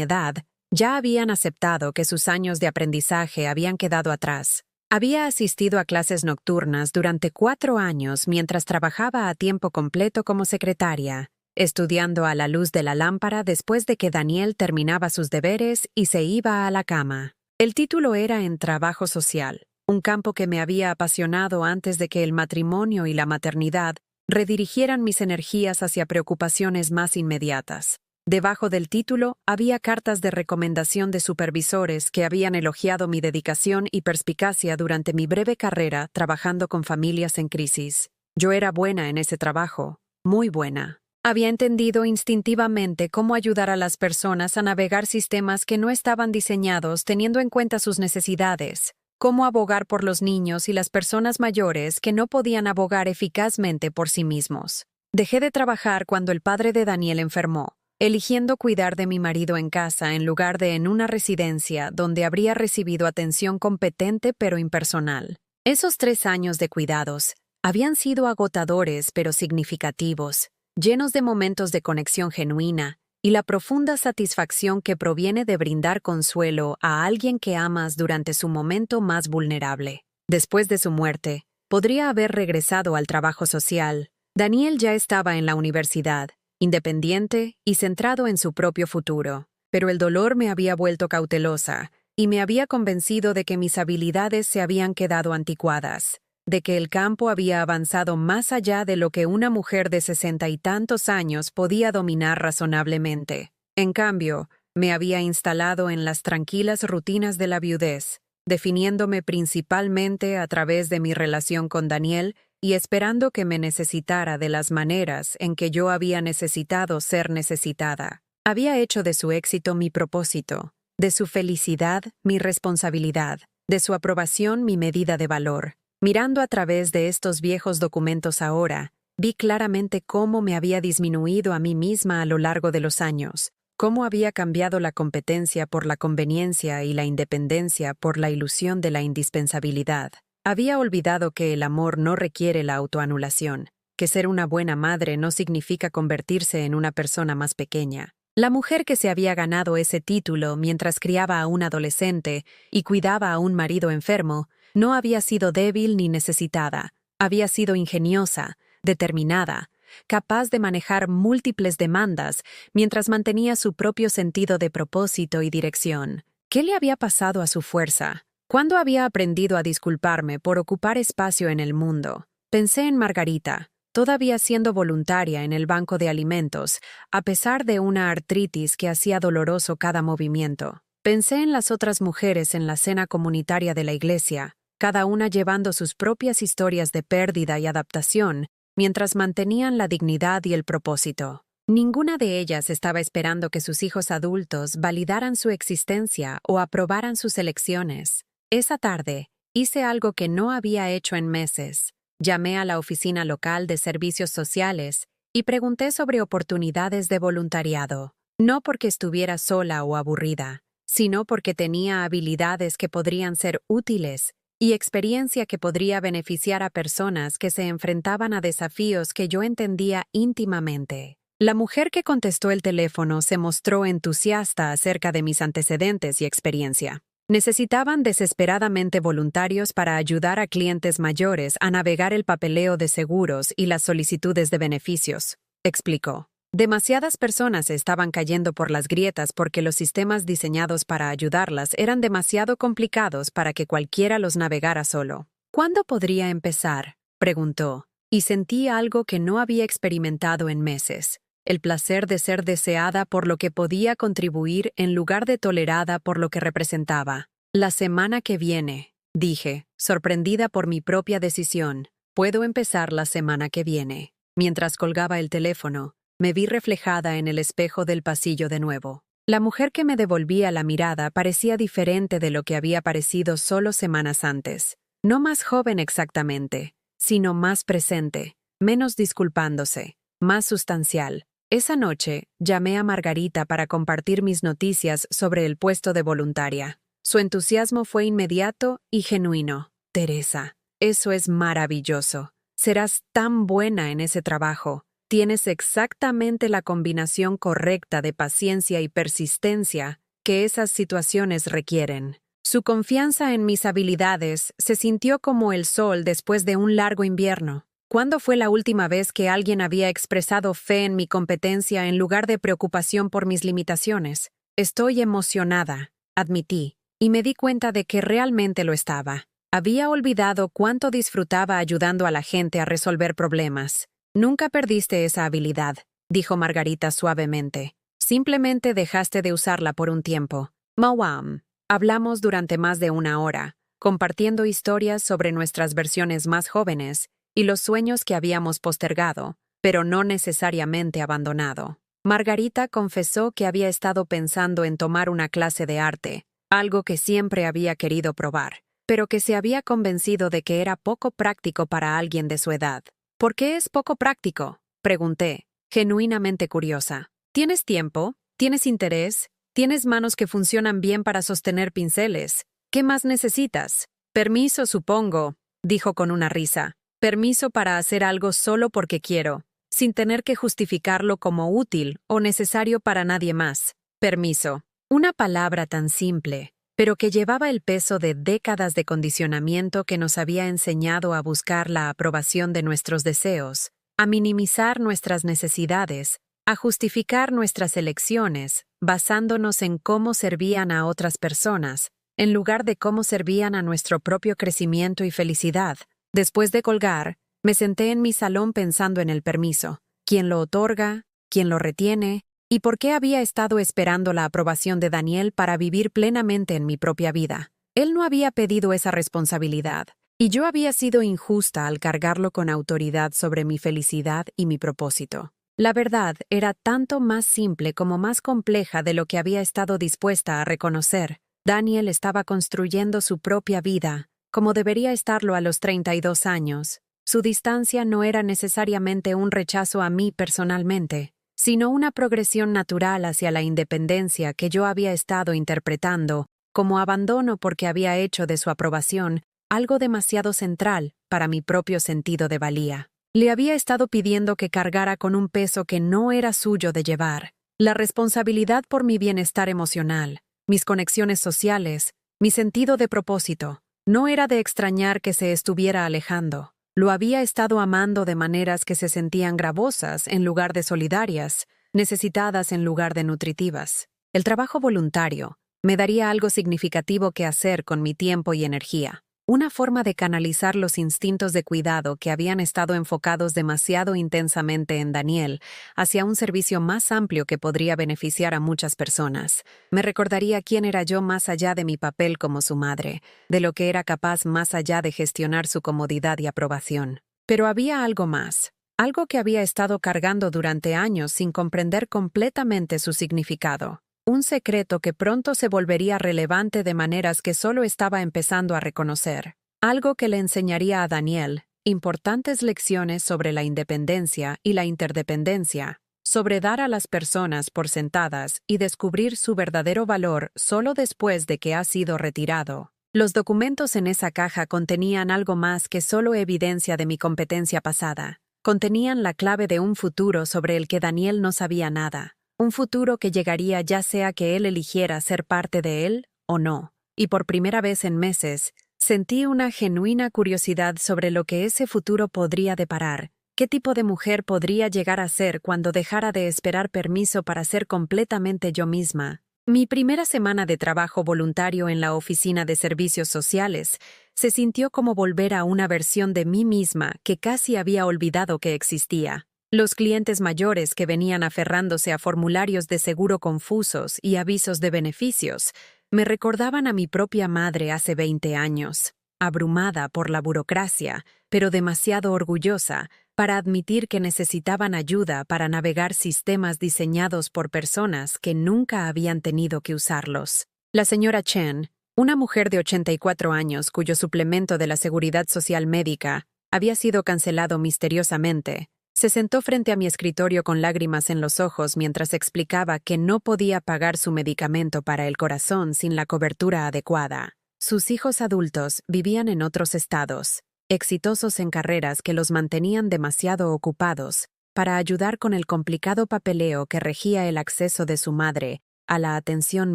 edad ya habían aceptado que sus años de aprendizaje habían quedado atrás. Había asistido a clases nocturnas durante 4 años mientras trabajaba a tiempo completo como secretaria, estudiando a la luz de la lámpara después de que Daniel terminaba sus deberes y se iba a la cama. El título era en trabajo social, un campo que me había apasionado antes de que el matrimonio y la maternidad redirigieran mis energías hacia preocupaciones más inmediatas. Debajo del título había cartas de recomendación de supervisores que habían elogiado mi dedicación y perspicacia durante mi breve carrera trabajando con familias en crisis. Yo era buena en ese trabajo, muy buena. Había entendido instintivamente cómo ayudar a las personas a navegar sistemas que no estaban diseñados teniendo en cuenta sus necesidades, cómo abogar por los niños y las personas mayores que no podían abogar eficazmente por sí mismos. Dejé de trabajar cuando el padre de Daniel enfermó, eligiendo cuidar de mi marido en casa en lugar de en una residencia donde habría recibido atención competente pero impersonal. Esos 3 años de cuidados habían sido agotadores pero significativos, llenos de momentos de conexión genuina y la profunda satisfacción que proviene de brindar consuelo a alguien que amas durante su momento más vulnerable. Después de su muerte, podría haber regresado al trabajo social. Daniel ya estaba en la universidad, independiente y centrado en su propio futuro, pero el dolor me había vuelto cautelosa y me había convencido de que mis habilidades se habían quedado anticuadas, de que el campo había avanzado más allá de lo que una mujer de 60 y tantos años podía dominar razonablemente. En cambio, me había instalado en las tranquilas rutinas de la viudez, definiéndome principalmente a través de mi relación con Daniel y esperando que me necesitara de las maneras en que yo había necesitado ser necesitada. Había hecho de su éxito mi propósito, de su felicidad mi responsabilidad, de su aprobación mi medida de valor. Mirando a través de estos viejos documentos ahora, vi claramente cómo me había disminuido a mí misma a lo largo de los años, cómo había cambiado la competencia por la conveniencia y la independencia por la ilusión de la indispensabilidad. Había olvidado que el amor no requiere la autoanulación, que ser una buena madre no significa convertirse en una persona más pequeña. La mujer que se había ganado ese título mientras criaba a un adolescente y cuidaba a un marido enfermo, no había sido débil ni necesitada. Había sido ingeniosa, determinada, capaz de manejar múltiples demandas mientras mantenía su propio sentido de propósito y dirección. ¿Qué le había pasado a su fuerza? ¿Cuándo había aprendido a disculparme por ocupar espacio en el mundo? Pensé en Margarita, todavía siendo voluntaria en el banco de alimentos, a pesar de una artritis que hacía doloroso cada movimiento. Pensé en las otras mujeres en la cena comunitaria de la iglesia, cada una llevando sus propias historias de pérdida y adaptación, mientras mantenían la dignidad y el propósito. Ninguna de ellas estaba esperando que sus hijos adultos validaran su existencia o aprobaran sus elecciones. Esa tarde, hice algo que no había hecho en meses. Llamé a la oficina local de servicios sociales y pregunté sobre oportunidades de voluntariado, no porque estuviera sola o aburrida, sino porque tenía habilidades que podrían ser útiles y experiencia que podría beneficiar a personas que se enfrentaban a desafíos que yo entendía íntimamente. La mujer que contestó el teléfono se mostró entusiasta acerca de mis antecedentes y experiencia. Necesitaban desesperadamente voluntarios para ayudar a clientes mayores a navegar el papeleo de seguros y las solicitudes de beneficios, explicó. Demasiadas personas estaban cayendo por las grietas porque los sistemas diseñados para ayudarlas eran demasiado complicados para que cualquiera los navegara solo. ¿Cuándo podría empezar?, preguntó, y sentí algo que no había experimentado en meses. El placer de ser deseada por lo que podía contribuir en lugar de tolerada por lo que representaba. La semana que viene, dije, sorprendida por mi propia decisión. Puedo empezar la semana que viene. Mientras colgaba el teléfono, me vi reflejada en el espejo del pasillo de nuevo. La mujer que me devolvía la mirada parecía diferente de lo que había parecido solo semanas antes. No más joven exactamente, sino más presente, menos disculpándose, más sustancial. Esa noche, llamé a Margarita para compartir mis noticias sobre el puesto de voluntaria. Su entusiasmo fue inmediato y genuino. Teresa, eso es maravilloso. Serás tan buena en ese trabajo. Tienes exactamente la combinación correcta de paciencia y persistencia que esas situaciones requieren. Su confianza en mis habilidades se sintió como el sol después de un largo invierno. ¿Cuándo fue la última vez que alguien había expresado fe en mi competencia en lugar de preocupación por mis limitaciones? Estoy emocionada, admití, y me di cuenta de que realmente lo estaba. Había olvidado cuánto disfrutaba ayudando a la gente a resolver problemas. Nunca perdiste esa habilidad, dijo Margarita suavemente. Simplemente dejaste de usarla por un tiempo. Mawam. Hablamos durante más de una hora, compartiendo historias sobre nuestras versiones más jóvenes y los sueños que habíamos postergado, pero no necesariamente abandonado. Margarita confesó que había estado pensando en tomar una clase de arte, algo que siempre había querido probar, pero que se había convencido de que era poco práctico para alguien de su edad. ¿Por qué es poco práctico?, pregunté, genuinamente curiosa. ¿Tienes tiempo? ¿Tienes interés? ¿Tienes manos que funcionan bien para sostener pinceles? ¿Qué más necesitas? Permiso, supongo, dijo con una risa. Permiso para hacer algo solo porque quiero, sin tener que justificarlo como útil o necesario para nadie más. Permiso. Una palabra tan simple, pero que llevaba el peso de décadas de condicionamiento que nos había enseñado a buscar la aprobación de nuestros deseos, a minimizar nuestras necesidades, a justificar nuestras elecciones, basándonos en cómo servían a otras personas, en lugar de cómo servían a nuestro propio crecimiento y felicidad. Después de colgar, me senté en mi salón pensando en el permiso, quién lo otorga, quién lo retiene, y por qué había estado esperando la aprobación de Daniel para vivir plenamente en mi propia vida. Él no había pedido esa responsabilidad, y yo había sido injusta al cargarlo con autoridad sobre mi felicidad y mi propósito. La verdad era tanto más simple como más compleja de lo que había estado dispuesta a reconocer. Daniel estaba construyendo su propia vida, como debería estarlo a los 32 años. Su distancia no era necesariamente un rechazo a mí personalmente, sino una progresión natural hacia la independencia que yo había estado interpretando como abandono porque había hecho de su aprobación algo demasiado central para mi propio sentido de valía. Le había estado pidiendo que cargara con un peso que no era suyo de llevar, la responsabilidad por mi bienestar emocional, mis conexiones sociales, mi sentido de propósito. No era de extrañar que se estuviera alejando. Lo había estado amando de maneras que se sentían gravosas en lugar de solidarias, necesitadas en lugar de nutritivas. El trabajo voluntario Me daría algo significativo que hacer con mi tiempo y energía. Una forma de canalizar los instintos de cuidado que habían estado enfocados demasiado intensamente en Daniel hacia un servicio más amplio que podría beneficiar a muchas personas. Me recordaría quién era yo más allá de mi papel como su madre, de lo que era capaz más allá de gestionar su comodidad y aprobación. Pero había algo más, algo que había estado cargando durante años sin comprender completamente su significado. Un secreto que pronto se volvería relevante de maneras que solo estaba empezando a reconocer. Algo que le enseñaría a Daniel importantes lecciones sobre la independencia y la interdependencia, sobre dar a las personas por sentadas y descubrir su verdadero valor solo después de que ha sido retirado. Los documentos en esa caja contenían algo más que solo evidencia de mi competencia pasada. Contenían la clave de un futuro sobre el que Daniel no sabía nada. Un futuro que llegaría ya sea que él eligiera ser parte de él o no. Y por primera vez en meses, sentí una genuina curiosidad sobre lo que ese futuro podría deparar. ¿Qué tipo de mujer podría llegar a ser cuando dejara de esperar permiso para ser completamente yo misma? Mi primera semana de trabajo voluntario en la oficina de servicios sociales se sintió como volver a una versión de mí misma que casi había olvidado que existía. Los clientes mayores que venían aferrándose a formularios de seguro confusos y avisos de beneficios me recordaban a mi propia madre hace 20 años, abrumada por la burocracia, pero demasiado orgullosa para admitir que necesitaban ayuda para navegar sistemas diseñados por personas que nunca habían tenido que usarlos. La señora Chen, una mujer de 84 años cuyo suplemento de la Seguridad Social Médica había sido cancelado misteriosamente, se sentó frente a mi escritorio con lágrimas en los ojos mientras explicaba que no podía pagar su medicamento para el corazón sin la cobertura adecuada. Sus hijos adultos vivían en otros estados, exitosos en carreras que los mantenían demasiado ocupados para ayudar con el complicado papeleo que regía el acceso de su madre a la atención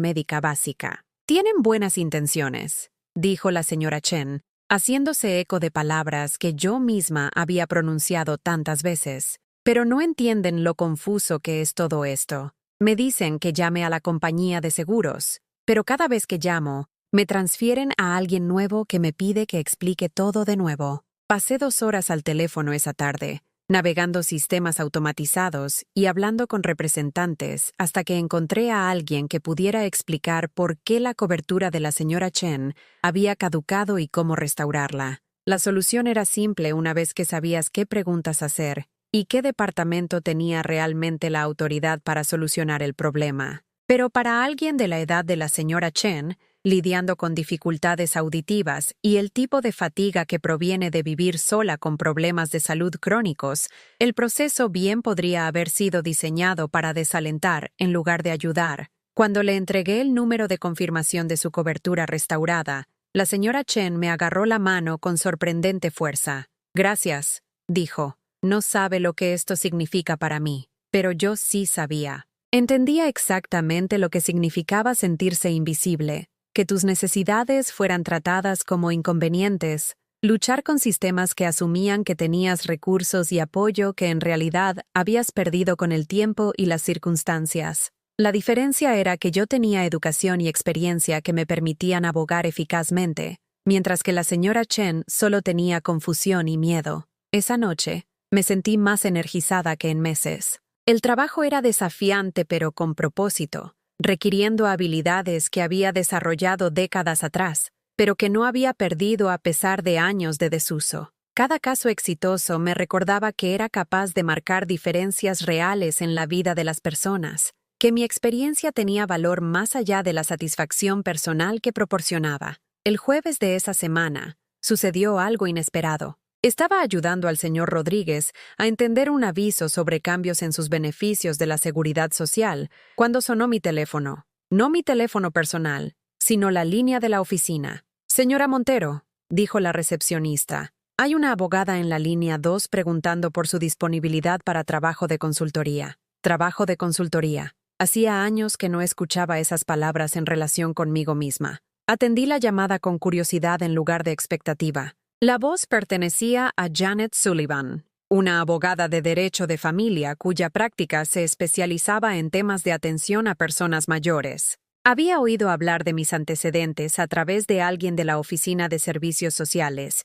médica básica. «Tienen buenas intenciones», dijo la señora Chen, haciéndose eco de palabras que yo misma había pronunciado tantas veces. Pero no entienden lo confuso que es todo esto. Me dicen que llame a la compañía de seguros, pero cada vez que llamo, me transfieren a alguien nuevo que me pide que explique todo de nuevo. Pasé 2 horas al teléfono esa tarde, navegando sistemas automatizados y hablando con representantes hasta que encontré a alguien que pudiera explicar por qué la cobertura de la señora Chen había caducado y cómo restaurarla. La solución era simple una vez que sabías qué preguntas hacer y qué departamento tenía realmente la autoridad para solucionar el problema. Pero para alguien de la edad de la señora Chen, lidiando con dificultades auditivas y el tipo de fatiga que proviene de vivir sola con problemas de salud crónicos, el proceso bien podría haber sido diseñado para desalentar en lugar de ayudar. Cuando le entregué el número de confirmación de su cobertura restaurada, la señora Chen me agarró la mano con sorprendente fuerza. «Gracias», dijo. «No sabe lo que esto significa para mí, pero yo sí sabía». Entendía exactamente lo que significaba sentirse invisible, que tus necesidades fueran tratadas como inconvenientes, luchar con sistemas que asumían que tenías recursos y apoyo que en realidad habías perdido con el tiempo y las circunstancias. La diferencia era que yo tenía educación y experiencia que me permitían abogar eficazmente, mientras que la señora Chen solo tenía confusión y miedo. Esa noche, me sentí más energizada que en meses. El trabajo era desafiante pero con propósito, requiriendo habilidades que había desarrollado décadas atrás, pero que no había perdido a pesar de años de desuso. Cada caso exitoso me recordaba que era capaz de marcar diferencias reales en la vida de las personas, que mi experiencia tenía valor más allá de la satisfacción personal que proporcionaba. El jueves de esa semana, sucedió algo inesperado. Estaba ayudando al señor Rodríguez a entender un aviso sobre cambios en sus beneficios de la seguridad social cuando sonó mi teléfono. No mi teléfono personal, sino la línea de la oficina. «Señora Montero», dijo la recepcionista, «hay una abogada en la línea 2 preguntando por su disponibilidad para trabajo de consultoría». Trabajo de consultoría. Hacía años que no escuchaba esas palabras en relación conmigo misma. Atendí la llamada con curiosidad en lugar de expectativa. La voz pertenecía a Janet Sullivan, una abogada de derecho de familia cuya práctica se especializaba en temas de atención a personas mayores. Había oído hablar de mis antecedentes a través de alguien de la Oficina de Servicios Sociales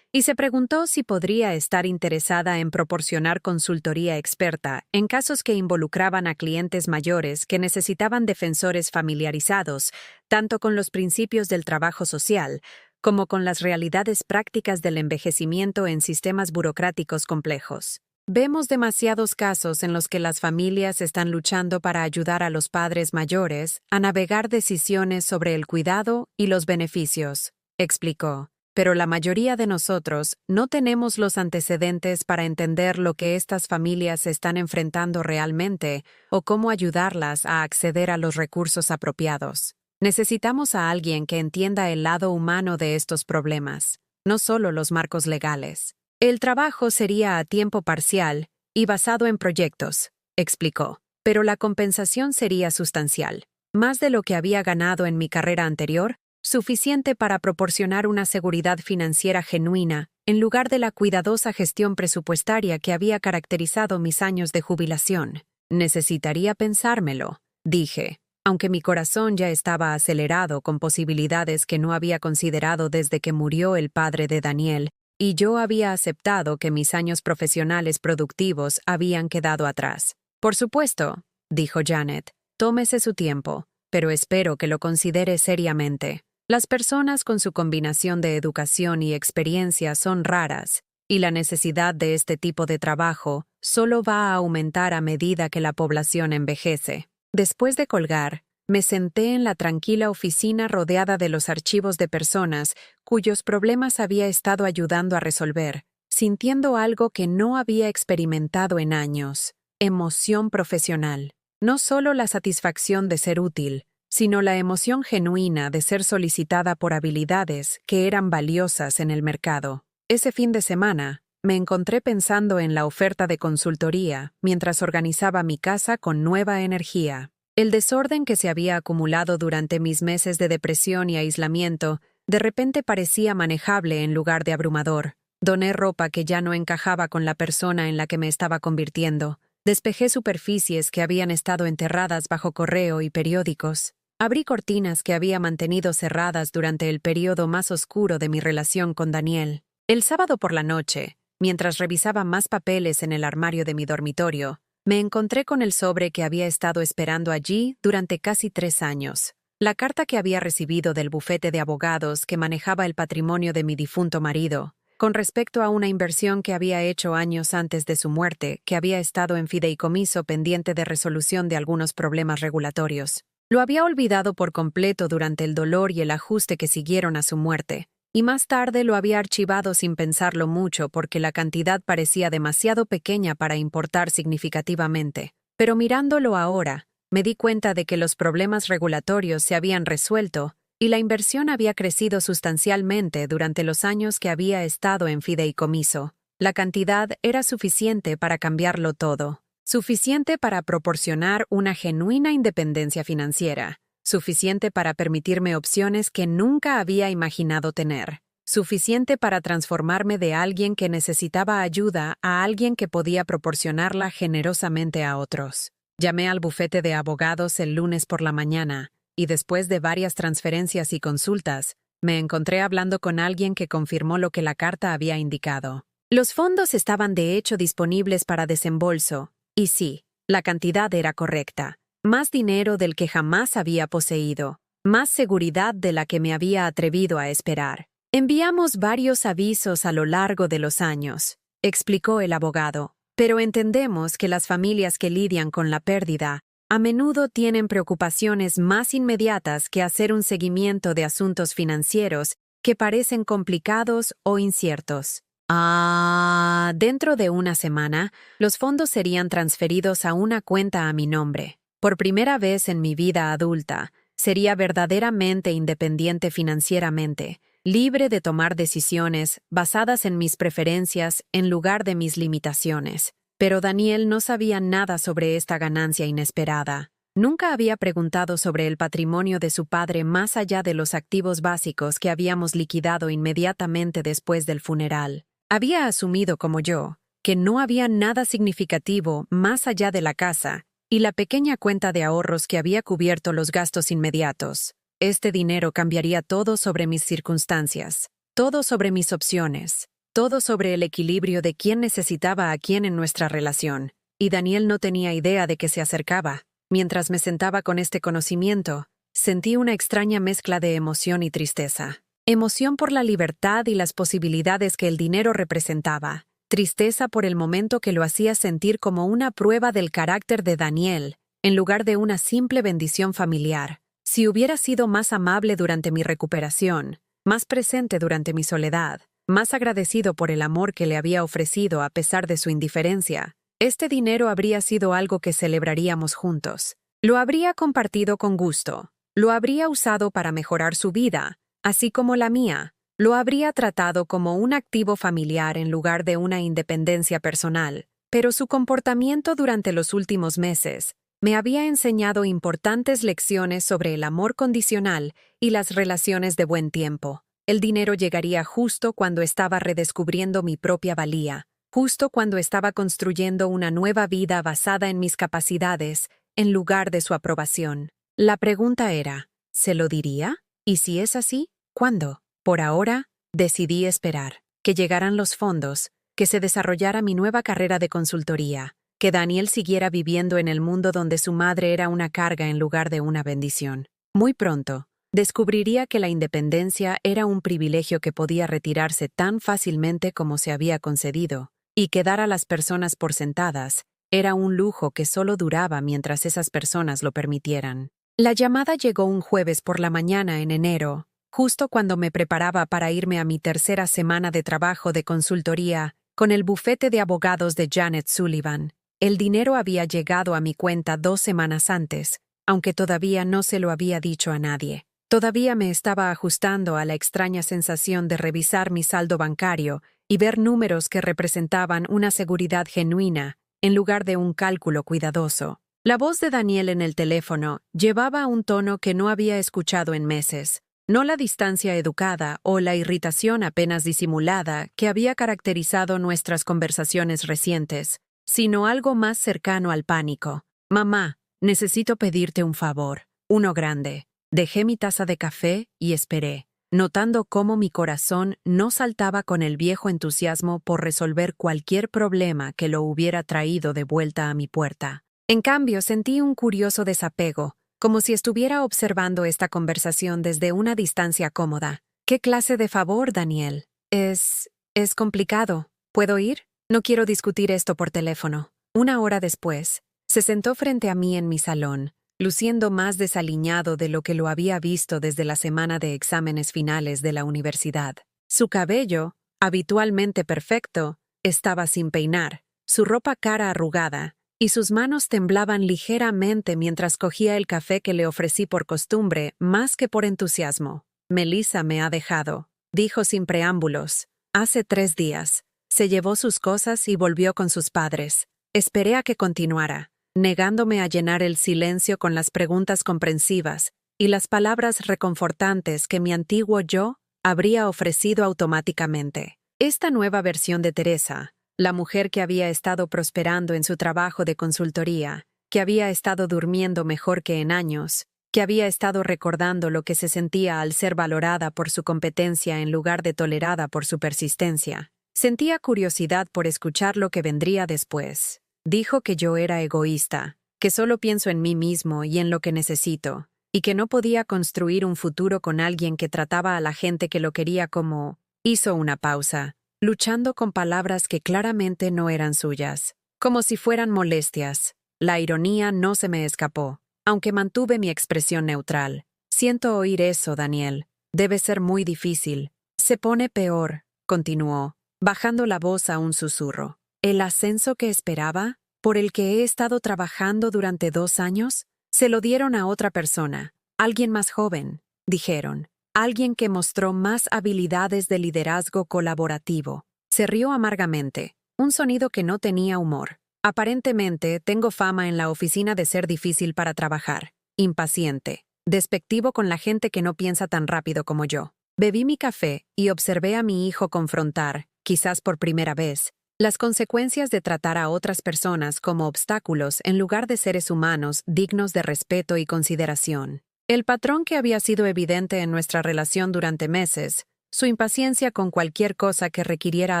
y se preguntó si podría estar interesada en proporcionar consultoría experta en casos que involucraban a clientes mayores que necesitaban defensores familiarizados tanto con los principios del trabajo social como con las realidades prácticas del envejecimiento en sistemas burocráticos complejos. Vemos demasiados casos en los que las familias están luchando para ayudar a los padres mayores a navegar decisiones sobre el cuidado y los beneficios, explicó. Pero la mayoría de nosotros no tenemos los antecedentes para entender lo que estas familias están enfrentando realmente o cómo ayudarlas a acceder a los recursos apropiados. Necesitamos a alguien que entienda el lado humano de estos problemas, no solo los marcos legales. El trabajo sería a tiempo parcial y basado en proyectos, explicó, pero la compensación sería sustancial, más de lo que había ganado en mi carrera anterior, suficiente para proporcionar una seguridad financiera genuina en lugar de la cuidadosa gestión presupuestaria que había caracterizado mis años de jubilación. Necesitaría pensármelo, dije, aunque mi corazón ya estaba acelerado con posibilidades que no había considerado desde que murió el padre de Daniel, y yo había aceptado que mis años profesionales productivos habían quedado atrás. Por supuesto, dijo Janet, tómese su tiempo, pero espero que lo considere seriamente. Las personas con su combinación de educación y experiencia son raras, y la necesidad de este tipo de trabajo solo va a aumentar a medida que la población envejece. Después de colgar, me senté en la tranquila oficina rodeada de los archivos de personas cuyos problemas había estado ayudando a resolver, sintiendo algo que no había experimentado en años: emoción profesional. No solo la satisfacción de ser útil, sino la emoción genuina de ser solicitada por habilidades que eran valiosas en el mercado. Ese fin de semana, me encontré pensando en la oferta de consultoría mientras organizaba mi casa con nueva energía. El desorden que se había acumulado durante mis meses de depresión y aislamiento de repente parecía manejable en lugar de abrumador. Doné ropa que ya no encajaba con la persona en la que me estaba convirtiendo. Despejé superficies que habían estado enterradas bajo correo y periódicos. Abrí cortinas que había mantenido cerradas durante el periodo más oscuro de mi relación con Daniel. El sábado por la noche, mientras revisaba más papeles en el armario de mi dormitorio, me encontré con el sobre que había estado esperando allí durante casi 3 años. La carta que había recibido del bufete de abogados que manejaba el patrimonio de mi difunto marido, con respecto a una inversión que había hecho años antes de su muerte, que había estado en fideicomiso pendiente de resolución de algunos problemas regulatorios. Lo había olvidado por completo durante el dolor y el ajuste que siguieron a su muerte, y más tarde lo había archivado sin pensarlo mucho porque la cantidad parecía demasiado pequeña para importar significativamente. Pero mirándolo ahora, me di cuenta de que los problemas regulatorios se habían resuelto y la inversión había crecido sustancialmente durante los años que había estado en fideicomiso. La cantidad era suficiente para cambiarlo todo, suficiente para proporcionar una genuina independencia financiera, suficiente para permitirme opciones que nunca había imaginado tener, suficiente para transformarme de alguien que necesitaba ayuda a alguien que podía proporcionarla generosamente a otros. Llamé al bufete de abogados el lunes por la mañana, y después de varias transferencias y consultas, me encontré hablando con alguien que confirmó lo que la carta había indicado. Los fondos estaban de hecho disponibles para desembolso, y sí, la cantidad era correcta. Más dinero del que jamás había poseído, más seguridad de la que me había atrevido a esperar. Enviamos varios avisos a lo largo de los años, explicó el abogado, pero entendemos que las familias que lidian con la pérdida a menudo tienen preocupaciones más inmediatas que hacer un seguimiento de asuntos financieros que parecen complicados o inciertos. Dentro de una semana, los fondos serían transferidos a una cuenta a mi nombre. Por primera vez en mi vida adulta, sería verdaderamente independiente financieramente, libre de tomar decisiones basadas en mis preferencias en lugar de mis limitaciones. Pero Daniel no sabía nada sobre esta ganancia inesperada. Nunca había preguntado sobre el patrimonio de su padre más allá de los activos básicos que habíamos liquidado inmediatamente después del funeral. Había asumido como yo que no había nada significativo más allá de la casa y la pequeña cuenta de ahorros que había cubierto los gastos inmediatos. Este dinero cambiaría todo sobre mis circunstancias, todo sobre mis opciones, todo sobre el equilibrio de quién necesitaba a quién en nuestra relación. Y Daniel no tenía idea de que se acercaba. Mientras me sentaba con este conocimiento, sentí una extraña mezcla de emoción y tristeza. Emoción por la libertad y las posibilidades que el dinero representaba. Tristeza por el momento que lo hacía sentir como una prueba del carácter de Daniel, en lugar de una simple bendición familiar. Si hubiera sido más amable durante mi recuperación, más presente durante mi soledad, más agradecido por el amor que le había ofrecido a pesar de su indiferencia, este dinero habría sido algo que celebraríamos juntos. Lo habría compartido con gusto. Lo habría usado para mejorar su vida, así como la mía. Lo habría tratado como un activo familiar en lugar de una independencia personal. Pero su comportamiento durante los últimos meses me había enseñado importantes lecciones sobre el amor condicional y las relaciones de buen tiempo. El dinero llegaría justo cuando estaba redescubriendo mi propia valía, justo cuando estaba construyendo una nueva vida basada en mis capacidades, en lugar de su aprobación. La pregunta era, ¿se lo diría? Y si es así, ¿cuándo? Por ahora, decidí esperar, que llegaran los fondos, que se desarrollara mi nueva carrera de consultoría, que Daniel siguiera viviendo en el mundo donde su madre era una carga en lugar de una bendición. Muy pronto, descubriría que la independencia era un privilegio que podía retirarse tan fácilmente como se había concedido, y que dar a las personas por sentadas era un lujo que solo duraba mientras esas personas lo permitieran. La llamada llegó un jueves por la mañana en enero, justo cuando me preparaba para irme a mi tercera semana de trabajo de consultoría con el bufete de abogados de Janet Sullivan. El dinero había llegado a mi cuenta 2 semanas antes, aunque todavía no se lo había dicho a nadie. Todavía me estaba ajustando a la extraña sensación de revisar mi saldo bancario y ver números que representaban una seguridad genuina en lugar de un cálculo cuidadoso. La voz de Daniel en el teléfono llevaba un tono que no había escuchado en meses, no la distancia educada o la irritación apenas disimulada que había caracterizado nuestras conversaciones recientes, sino algo más cercano al pánico. «Mamá, necesito pedirte un favor, uno grande». Dejé mi taza de café y esperé, notando cómo mi corazón no saltaba con el viejo entusiasmo por resolver cualquier problema que lo hubiera traído de vuelta a mi puerta. En cambio, sentí un curioso desapego, como si estuviera observando esta conversación desde una distancia cómoda. ¿Qué clase de favor, Daniel? Es complicado. ¿Puedo ir? No quiero discutir esto por teléfono. 1 hora después, se sentó frente a mí en mi salón, luciendo más desaliñado de lo que lo había visto desde la semana de exámenes finales de la universidad. Su cabello, habitualmente perfecto, estaba sin peinar, su ropa cara arrugada, y sus manos temblaban ligeramente mientras cogía el café que le ofrecí por costumbre, más que por entusiasmo. «Melissa me ha dejado», dijo sin preámbulos. «Hace 3 días. Se llevó sus cosas y volvió con sus padres». Esperé a que continuara, negándome a llenar el silencio con las preguntas comprensivas y las palabras reconfortantes que mi antiguo yo habría ofrecido automáticamente. Esta nueva versión de Teresa, la mujer que había estado prosperando en su trabajo de consultoría, que había estado durmiendo mejor que en años, que había estado recordando lo que se sentía al ser valorada por su competencia en lugar de tolerada por su persistencia. Sentía curiosidad por escuchar lo que vendría después. Dijo que yo era egoísta, que solo pienso en mí mismo y en lo que necesito, y que no podía construir un futuro con alguien que trataba a la gente que lo quería como... Hizo una pausa, luchando con palabras que claramente no eran suyas, como si fueran molestias. La ironía no se me escapó, aunque mantuve mi expresión neutral. «Siento oír eso, Daniel. Debe ser muy difícil. Se pone peor», continuó, bajando la voz a un susurro. «El ascenso que esperaba, por el que he estado trabajando durante 2 años, se lo dieron a otra persona, alguien más joven», dijeron. «Alguien que mostró más habilidades de liderazgo colaborativo». Se rió amargamente, un sonido que no tenía humor. «Aparentemente, tengo fama en la oficina de ser difícil para trabajar, impaciente, despectivo con la gente que no piensa tan rápido como yo». Bebí mi café y observé a mi hijo confrontar, quizás por primera vez, Las consecuencias de tratar a otras personas como obstáculos en lugar de seres humanos dignos de respeto y consideración. El patrón que había sido evidente en nuestra relación durante meses, su impaciencia con cualquier cosa que requiriera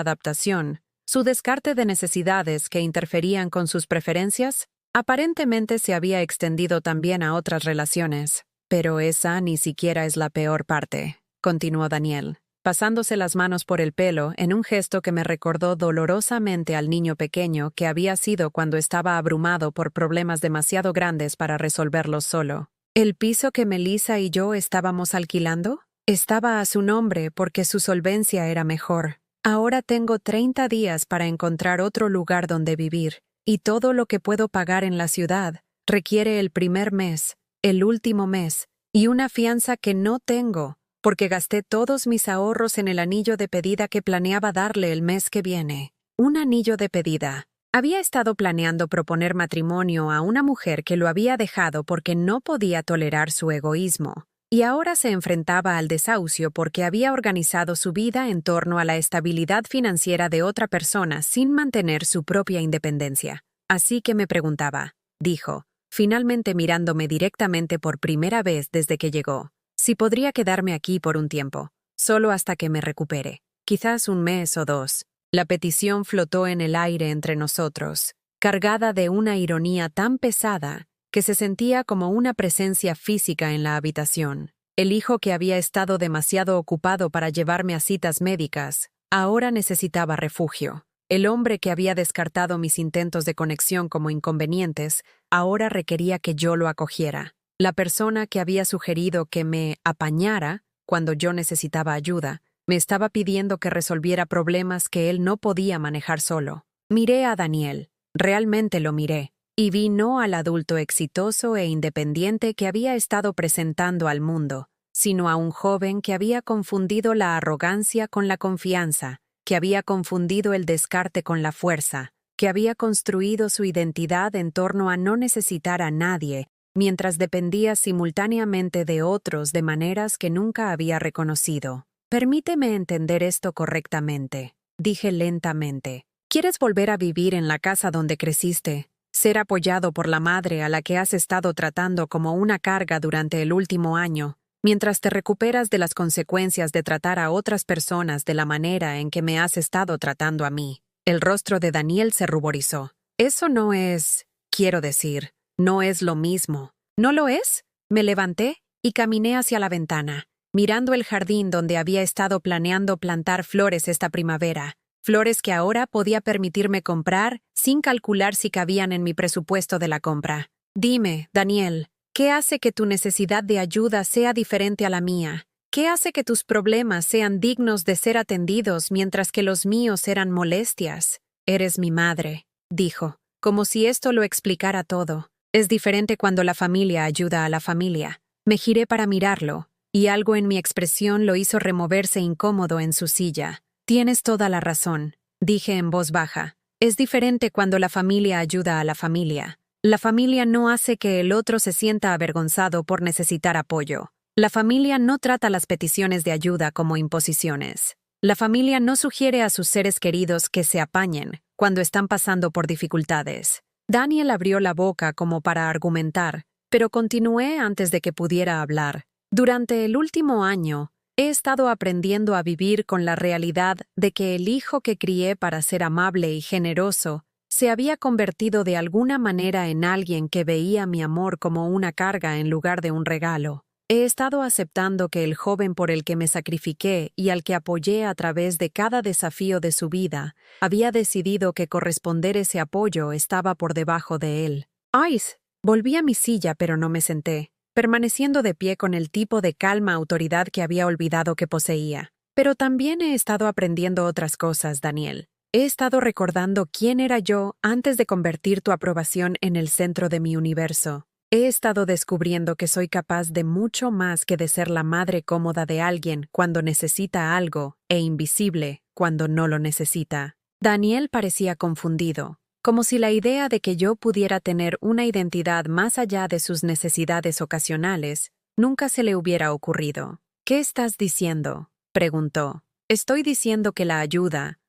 adaptación, su descarte de necesidades que interferían con sus preferencias, aparentemente se había extendido también a otras relaciones. Pero esa ni siquiera es la peor parte, continuó Daniel, pasándose las manos por el pelo en un gesto que me recordó dolorosamente al niño pequeño que había sido cuando estaba abrumado por problemas demasiado grandes para resolverlos solo. ¿El piso que Melissa y yo estábamos alquilando? Estaba a su nombre porque su solvencia era mejor. Ahora tengo 30 días para encontrar otro lugar donde vivir, y todo lo que puedo pagar en la ciudad requiere el primer mes, el último mes, y una fianza que no tengo, porque gasté todos mis ahorros en el anillo de pedida que planeaba darle el mes que viene. Un anillo de pedida. Había estado planeando proponer matrimonio a una mujer que lo había dejado porque no podía tolerar su egoísmo, y ahora se enfrentaba al desahucio porque había organizado su vida en torno a la estabilidad financiera de otra persona sin mantener su propia independencia. Así que me preguntaba, dijo, finalmente mirándome directamente por primera vez desde que llegó, si podría quedarme aquí por un tiempo, solo hasta que me recupere, quizás un mes o dos. La petición flotó en el aire entre nosotros, cargada de una ironía tan pesada que se sentía como una presencia física en la habitación. El hijo que había estado demasiado ocupado para llevarme a citas médicas, ahora necesitaba refugio. El hombre que había descartado mis intentos de conexión como inconvenientes, ahora requería que yo lo acogiera. La persona que había sugerido que me apañara cuando yo necesitaba ayuda, me estaba pidiendo que resolviera problemas que él no podía manejar solo. Miré a Daniel, realmente lo miré, y vi no al adulto exitoso e independiente que había estado presentando al mundo, sino a un joven que había confundido la arrogancia con la confianza, que había confundido el descarte con la fuerza, que había construido su identidad en torno a no necesitar a nadie, mientras dependía simultáneamente de otros de maneras que nunca había reconocido. Permíteme entender esto correctamente, dije lentamente. ¿Quieres volver a vivir en la casa donde creciste? Ser apoyado por la madre a la que has estado tratando como una carga durante el último año, mientras te recuperas de las consecuencias de tratar a otras personas de la manera en que me has estado tratando a mí. El rostro de Daniel se ruborizó. Eso no es, quiero decir, no es lo mismo. ¿No lo es? Me levanté y caminé hacia la ventana, mirando el jardín donde había estado planeando plantar flores esta primavera. Flores que ahora podía permitirme comprar sin calcular si cabían en mi presupuesto de la compra. Dime, Daniel, ¿qué hace que tu necesidad de ayuda sea diferente a la mía? ¿Qué hace que tus problemas sean dignos de ser atendidos mientras que los míos eran molestias? Eres mi madre, dijo, como si esto lo explicara todo. Es diferente cuando la familia ayuda a la familia. Me giré para mirarlo, y algo en mi expresión lo hizo removerse incómodo en su silla. Tienes toda la razón, dije en voz baja. Es diferente cuando la familia ayuda a la familia. La familia no hace que el otro se sienta avergonzado por necesitar apoyo. La familia no trata las peticiones de ayuda como imposiciones. La familia no sugiere a sus seres queridos que se apañen cuando están pasando por dificultades. Daniel abrió la boca como para argumentar, pero continué antes de que pudiera hablar. Durante el último año, he estado aprendiendo a vivir con la realidad de que el hijo que crié para ser amable y generoso se había convertido de alguna manera en alguien que veía mi amor como una carga en lugar de un regalo. He estado aceptando que el joven por el que me sacrifiqué y al que apoyé a través de cada desafío de su vida, había decidido que corresponder ese apoyo estaba por debajo de él. ¡Ay! Volví a mi silla pero no me senté, permaneciendo de pie con el tipo de calma autoridad que había olvidado que poseía. Pero también he estado aprendiendo otras cosas, Daniel. He estado recordando quién era yo antes de convertir tu aprobación en el centro de mi universo. He estado descubriendo que soy capaz de mucho más que de ser la madre cómoda de alguien cuando necesita algo e invisible cuando no lo necesita. Daniel parecía confundido, como si la idea de que yo pudiera tener una identidad más allá de sus necesidades ocasionales nunca se le hubiera ocurrido. ¿Qué estás diciendo?, preguntó. Estoy diciendo que la ayuda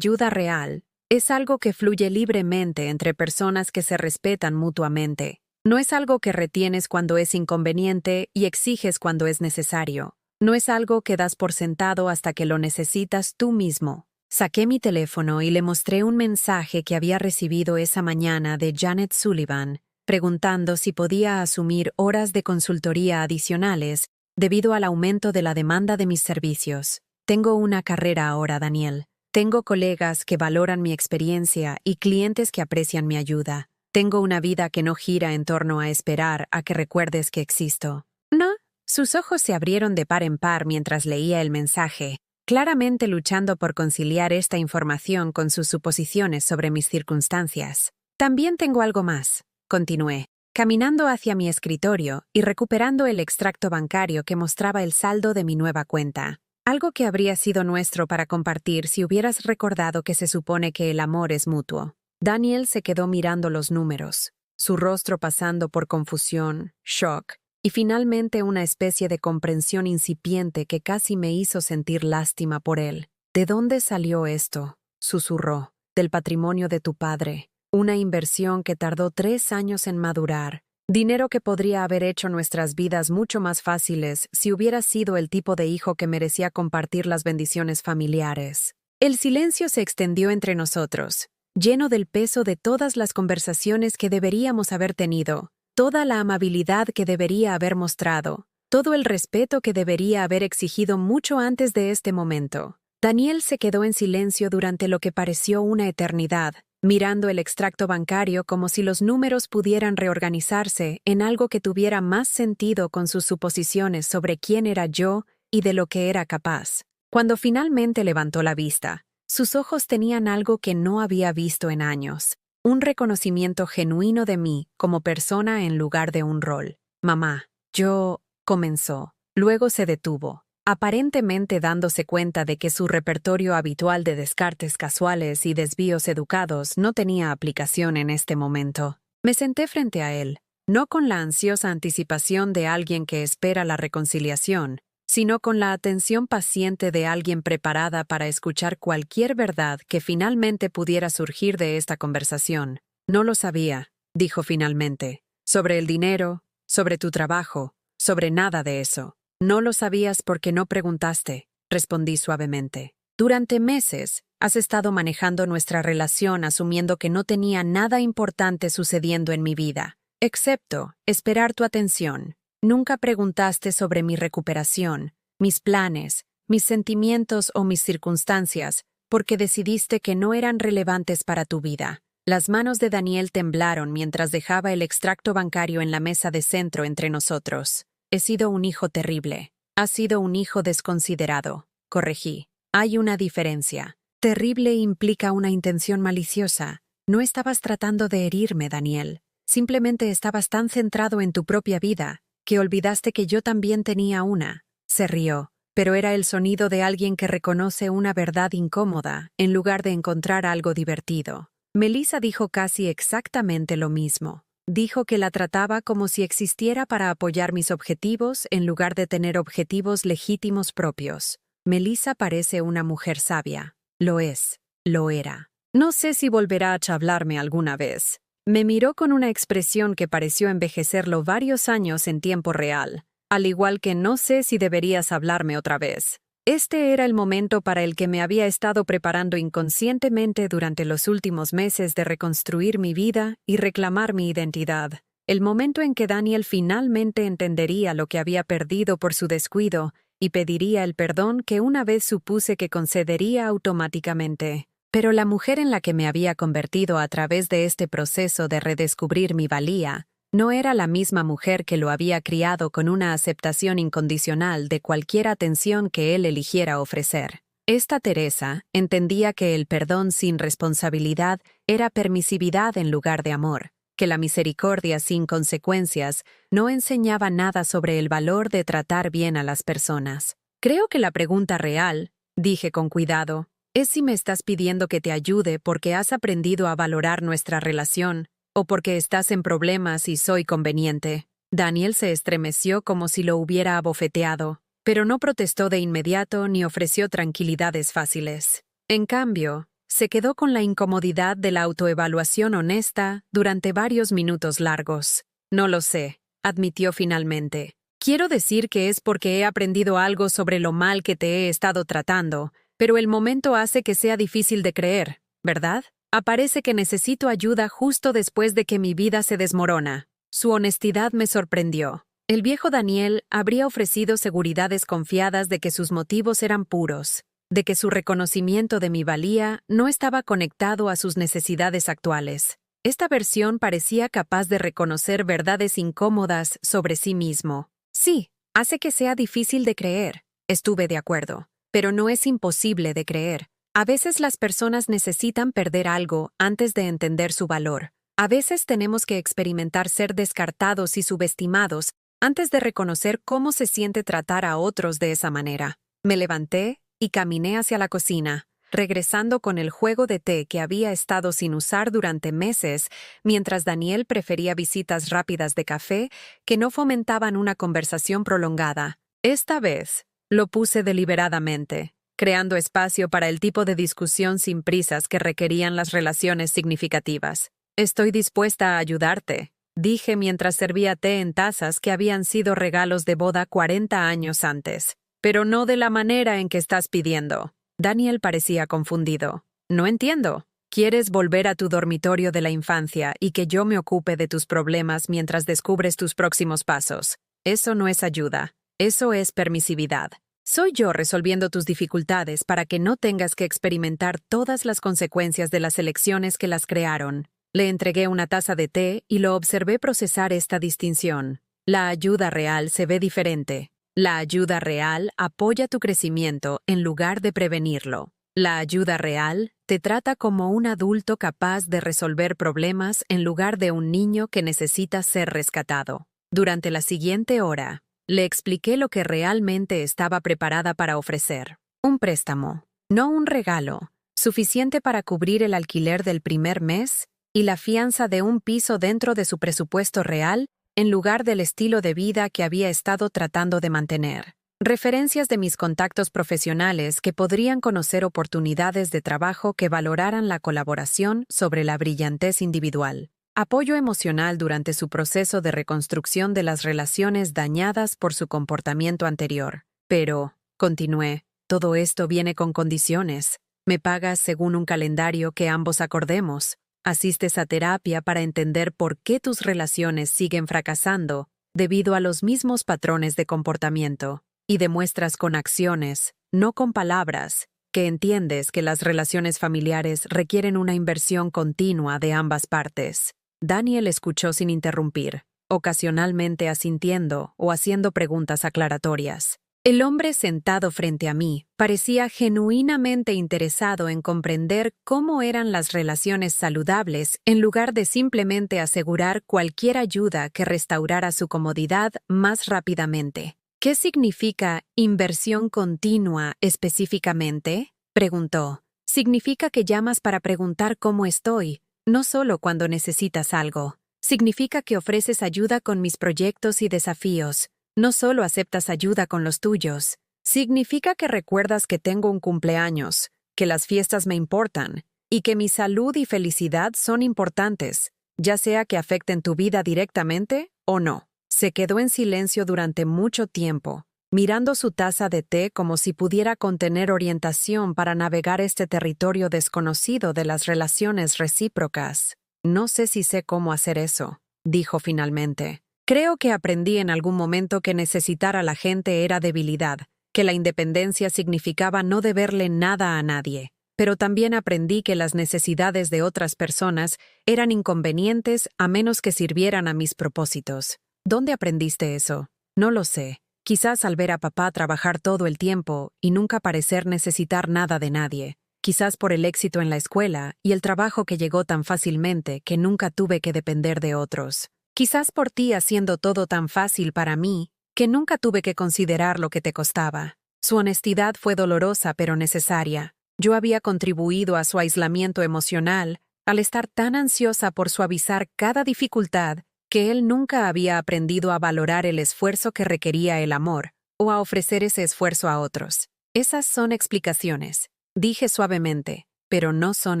real, Es algo que fluye libremente entre personas que se respetan mutuamente. No es algo que retienes cuando es inconveniente y exiges cuando es necesario. No es algo que das por sentado hasta que lo necesitas tú mismo. Saqué mi teléfono y le mostré un mensaje que había recibido esa mañana de Janet Sullivan, preguntando si podía asumir horas de consultoría adicionales debido al aumento de la demanda de mis servicios. Tengo una carrera ahora, Daniel. Tengo colegas que valoran mi experiencia y clientes que aprecian mi ayuda. Tengo una vida que no gira en torno a esperar a que recuerdes que existo. ¿No? Sus ojos se abrieron de par en par mientras leía el mensaje, claramente luchando por conciliar esta información con sus suposiciones sobre mis circunstancias. También tengo algo más, continué, caminando hacia mi escritorio y recuperando el extracto bancario que mostraba el saldo de mi nueva cuenta. Algo que habría sido nuestro para compartir si hubieras recordado que se supone que el amor es mutuo. Daniel se quedó mirando los números, su rostro pasando por confusión, shock y finalmente una especie de comprensión incipiente que casi me hizo sentir lástima por él. ¿De dónde salió esto?, susurró. Del patrimonio de tu padre. Una inversión que tardó 3 años en madurar. Dinero que podría haber hecho nuestras vidas mucho más fáciles si hubiera sido el tipo de hijo que merecía compartir las bendiciones familiares. El silencio se extendió entre nosotros, lleno del peso de todas las conversaciones que deberíamos haber tenido, toda la amabilidad que debería haber mostrado, todo el respeto que debería haber exigido mucho antes de este momento. Daniel se quedó en silencio durante lo que pareció una eternidad, mirando el extracto bancario como si los números pudieran reorganizarse en algo que tuviera más sentido con sus suposiciones sobre quién era yo y de lo que era capaz. Cuando finalmente levantó la vista, sus ojos tenían algo que no había visto en años, un reconocimiento genuino de mí como persona en lugar de un rol. Mamá, yo... comenzó. Luego se detuvo, aparentemente dándose cuenta de que su repertorio habitual de descartes casuales y desvíos educados no tenía aplicación en este momento. Me senté frente a él, no con la ansiosa anticipación de alguien que espera la reconciliación, sino con la atención paciente de alguien preparada para escuchar cualquier verdad que finalmente pudiera surgir de esta conversación. No lo sabía, dijo finalmente. Sobre el dinero, sobre tu trabajo, sobre nada de eso. No lo sabías porque no preguntaste, respondí suavemente. Durante meses, has estado manejando nuestra relación asumiendo que no tenía nada importante sucediendo en mi vida, excepto esperar tu atención. Nunca preguntaste sobre mi recuperación, mis planes, mis sentimientos o mis circunstancias, porque decidiste que no eran relevantes para tu vida. Las manos de Daniel temblaron mientras dejaba el extracto bancario en la mesa de centro entre nosotros. He sido un hijo terrible. Has sido un hijo desconsiderado, corregí. Hay una diferencia. Terrible implica una intención maliciosa. No estabas tratando de herirme, Daniel. Simplemente estabas tan centrado en tu propia vida que olvidaste que yo también tenía una. Se rió, pero era el sonido de alguien que reconoce una verdad incómoda en lugar de encontrar algo divertido. Melissa dijo casi exactamente lo mismo. Dijo que la trataba como si existiera para apoyar mis objetivos en lugar de tener objetivos legítimos propios. Melissa parece una mujer sabia. Lo es. Lo era. No sé si volverá a charlarme alguna vez. Me miró con una expresión que pareció envejecerlo varios años en tiempo real, al igual que no sé si deberías hablarme otra vez. Este era el momento para el que me había estado preparando inconscientemente durante los últimos meses de reconstruir mi vida y reclamar mi identidad. El momento en que Daniel finalmente entendería lo que había perdido por su descuido y pediría el perdón que una vez supuse que concedería automáticamente. Pero la mujer en la que me había convertido a través de este proceso de redescubrir mi valía no era la misma mujer que lo había criado con una aceptación incondicional de cualquier atención que él eligiera ofrecer. Esta Teresa entendía que el perdón sin responsabilidad era permisividad en lugar de amor, que la misericordia sin consecuencias no enseñaba nada sobre el valor de tratar bien a las personas. Creo que la pregunta real, dije con cuidado, es si me estás pidiendo que te ayude porque has aprendido a valorar nuestra relación, o porque estás en problemas y soy conveniente. Daniel se estremeció como si lo hubiera abofeteado, pero no protestó de inmediato ni ofreció tranquilidades fáciles. En cambio, Se quedó con la incomodidad de la autoevaluación honesta durante varios minutos largos. No lo sé, admitió finalmente. Quiero decir que es porque he aprendido algo sobre lo mal que te he estado tratando, pero el momento hace que sea difícil de creer, ¿verdad? Aparece que necesito ayuda justo después de que mi vida se desmorona. Su honestidad me sorprendió. El viejo Daniel habría ofrecido seguridades confiadas de que sus motivos eran puros, de que su reconocimiento de mi valía no estaba conectado a sus necesidades actuales. Esta versión parecía capaz de reconocer verdades incómodas sobre sí mismo. Sí, hace que sea difícil de creer. Estuve de acuerdo. Pero no es imposible de creer. A veces las personas necesitan perder algo antes de entender su valor. A veces tenemos que experimentar ser descartados y subestimados antes de reconocer cómo se siente tratar a otros de esa manera. Me levanté y caminé hacia la cocina, regresando con el juego de té que había estado sin usar durante meses, mientras Daniel prefería visitas rápidas de café que no fomentaban una conversación prolongada. Esta vez, lo puse deliberadamente, creando espacio para el tipo de discusión sin prisas que requerían las relaciones significativas. Estoy dispuesta a ayudarte, dije mientras servía té en tazas que habían sido regalos de boda 40 años antes. Pero no de la manera en que estás pidiendo. Daniel parecía confundido. No entiendo. ¿Quieres volver a tu dormitorio de la infancia y que yo me ocupe de tus problemas mientras descubres tus próximos pasos? Eso no es ayuda. Eso es permisividad. Soy yo resolviendo tus dificultades para que no tengas que experimentar todas las consecuencias de las elecciones que las crearon. Le entregué una taza de té y lo observé procesar esta distinción. La ayuda real se ve diferente. La ayuda real apoya tu crecimiento en lugar de prevenirlo. La ayuda real te trata como un adulto capaz de resolver problemas en lugar de un niño que necesita ser rescatado. Durante la siguiente hora, le expliqué lo que realmente estaba preparada para ofrecer. Un préstamo, no un regalo, suficiente para cubrir el alquiler del primer mes y la fianza de un piso dentro de su presupuesto real en lugar del estilo de vida que había estado tratando de mantener. Referencias de mis contactos profesionales que podrían conocer oportunidades de trabajo que valoraran la colaboración sobre la brillantez individual. Apoyo emocional durante su proceso de reconstrucción de las relaciones dañadas por su comportamiento anterior. Pero, continué, todo esto viene con condiciones. Me pagas según un calendario que ambos acordemos. Asistes a terapia para entender por qué tus relaciones siguen fracasando debido a los mismos patrones de comportamiento. Y demuestras con acciones, no con palabras, que entiendes que las relaciones familiares requieren una inversión continua de ambas partes. Daniel escuchó sin interrumpir, ocasionalmente asintiendo o haciendo preguntas aclaratorias. El hombre sentado frente a mí parecía genuinamente interesado en comprender cómo eran las relaciones saludables en lugar de simplemente asegurar cualquier ayuda que restaurara su comodidad más rápidamente. ¿Qué significa inversión continua específicamente? Preguntó. Significa que llamas para preguntar cómo estoy, no solo cuando necesitas algo. Significa que ofreces ayuda con mis proyectos y desafíos. No solo aceptas ayuda con los tuyos. Significa que recuerdas que tengo un cumpleaños, que las fiestas me importan, y que mi salud y felicidad son importantes, ya sea que afecten tu vida directamente o no. Se quedó en silencio durante mucho tiempo, mirando su taza de té como si pudiera contener orientación para navegar este territorio desconocido de las relaciones recíprocas. No sé si sé cómo hacer eso, dijo finalmente. Creo que aprendí en algún momento que necesitar a la gente era debilidad, que la independencia significaba no deberle nada a nadie. Pero también aprendí que las necesidades de otras personas eran inconvenientes a menos que sirvieran a mis propósitos. ¿Dónde aprendiste eso? No lo sé. Quizás al ver a papá trabajar todo el tiempo y nunca parecer necesitar nada de nadie. Quizás por el éxito en la escuela y el trabajo que llegó tan fácilmente que nunca tuve que depender de otros. Quizás por ti haciendo todo tan fácil para mí, que nunca tuve que considerar lo que te costaba. Su honestidad fue dolorosa pero necesaria. Yo había contribuido a su aislamiento emocional al estar tan ansiosa por suavizar cada dificultad que él nunca había aprendido a valorar el esfuerzo que requería el amor, o a ofrecer ese esfuerzo a otros. Esas son explicaciones, dije suavemente. pero no son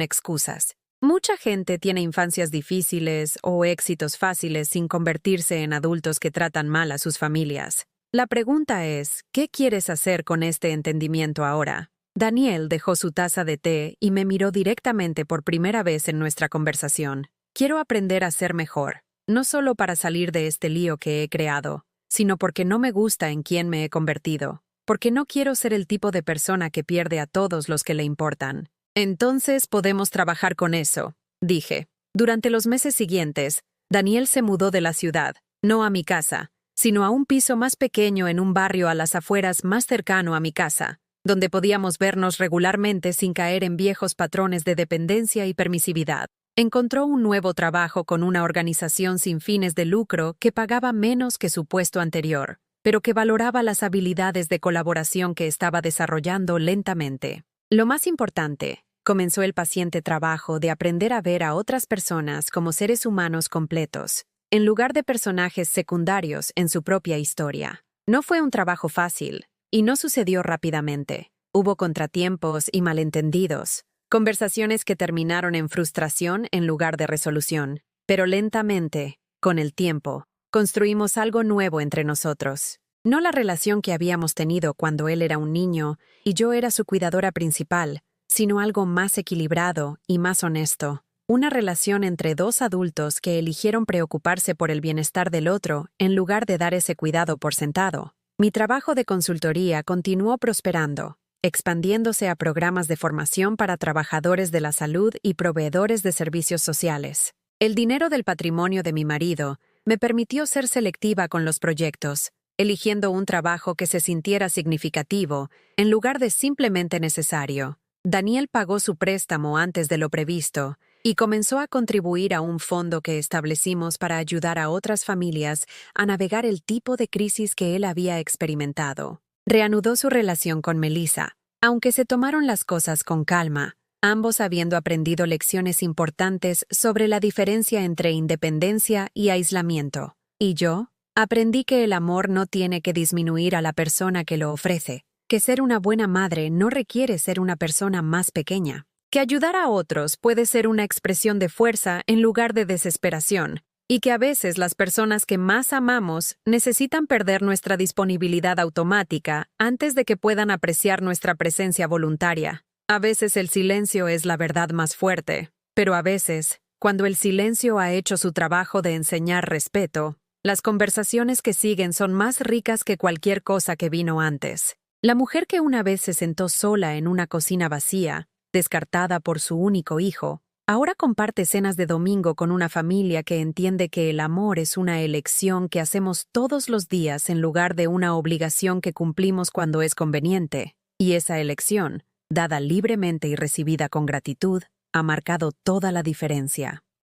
excusas. Mucha gente tiene infancias difíciles o éxitos fáciles sin convertirse en adultos que tratan mal a sus familias. La pregunta es, ¿qué quieres hacer con este entendimiento ahora? Daniel dejó su taza de té y me miró directamente por primera vez en nuestra conversación. Quiero aprender a ser mejor, no solo para salir de este lío que he creado, sino porque no me gusta en quién me he convertido, porque no quiero ser el tipo de persona que pierde a todos los que le importan. Entonces podemos trabajar con eso, dije. Durante los meses siguientes, Daniel se mudó de la ciudad, no a mi casa, sino a un piso más pequeño en un barrio a las afueras más cercano a mi casa, donde podíamos vernos regularmente sin caer en viejos patrones de dependencia y permisividad. Encontró un nuevo trabajo con una organización sin fines de lucro que pagaba menos que su puesto anterior, pero que valoraba las habilidades de colaboración que estaba desarrollando lentamente. Lo más importante, comenzó el paciente trabajo de aprender a ver a otras personas como seres humanos completos, en lugar de personajes secundarios en su propia historia. No fue un trabajo fácil, y no sucedió rápidamente. Hubo contratiempos y malentendidos, conversaciones que terminaron en frustración en lugar de resolución. Pero lentamente, con el tiempo, construimos algo nuevo entre nosotros. No la relación que habíamos tenido cuando él era un niño y yo era su cuidadora principal, sino algo más equilibrado y más honesto. Una relación entre dos adultos que eligieron preocuparse por el bienestar del otro en lugar de dar ese cuidado por sentado. Mi trabajo de consultoría continuó prosperando, expandiéndose a programas de formación para trabajadores de la salud y proveedores de servicios sociales. El dinero del patrimonio de mi marido me permitió ser selectiva con los proyectos, eligiendo un trabajo que se sintiera significativo en lugar de simplemente necesario. Daniel pagó su préstamo antes de lo previsto y comenzó a contribuir a un fondo que establecimos para ayudar a otras familias a navegar el tipo de crisis que él había experimentado. Reanudó su relación con Melissa, aunque se tomaron las cosas con calma, ambos habiendo aprendido lecciones importantes sobre la diferencia entre independencia y aislamiento. ¿Y yo? Aprendí que el amor no tiene que disminuir a la persona que lo ofrece, que ser una buena madre no requiere ser una persona más pequeña, que ayudar a otros puede ser una expresión de fuerza en lugar de desesperación, y que a veces las personas que más amamos necesitan perder nuestra disponibilidad automática antes de que puedan apreciar nuestra presencia voluntaria. A veces el silencio es la verdad más fuerte, pero a veces, cuando el silencio ha hecho su trabajo de enseñar respeto, las conversaciones que siguen son más ricas que cualquier cosa que vino antes. La mujer que una vez se sentó sola en una cocina vacía, descartada por su único hijo, ahora comparte cenas de domingo con una familia que entiende que el amor es una elección que hacemos todos los días en lugar de una obligación que cumplimos cuando es conveniente. Y esa elección, dada libremente y recibida con gratitud, ha marcado toda la diferencia.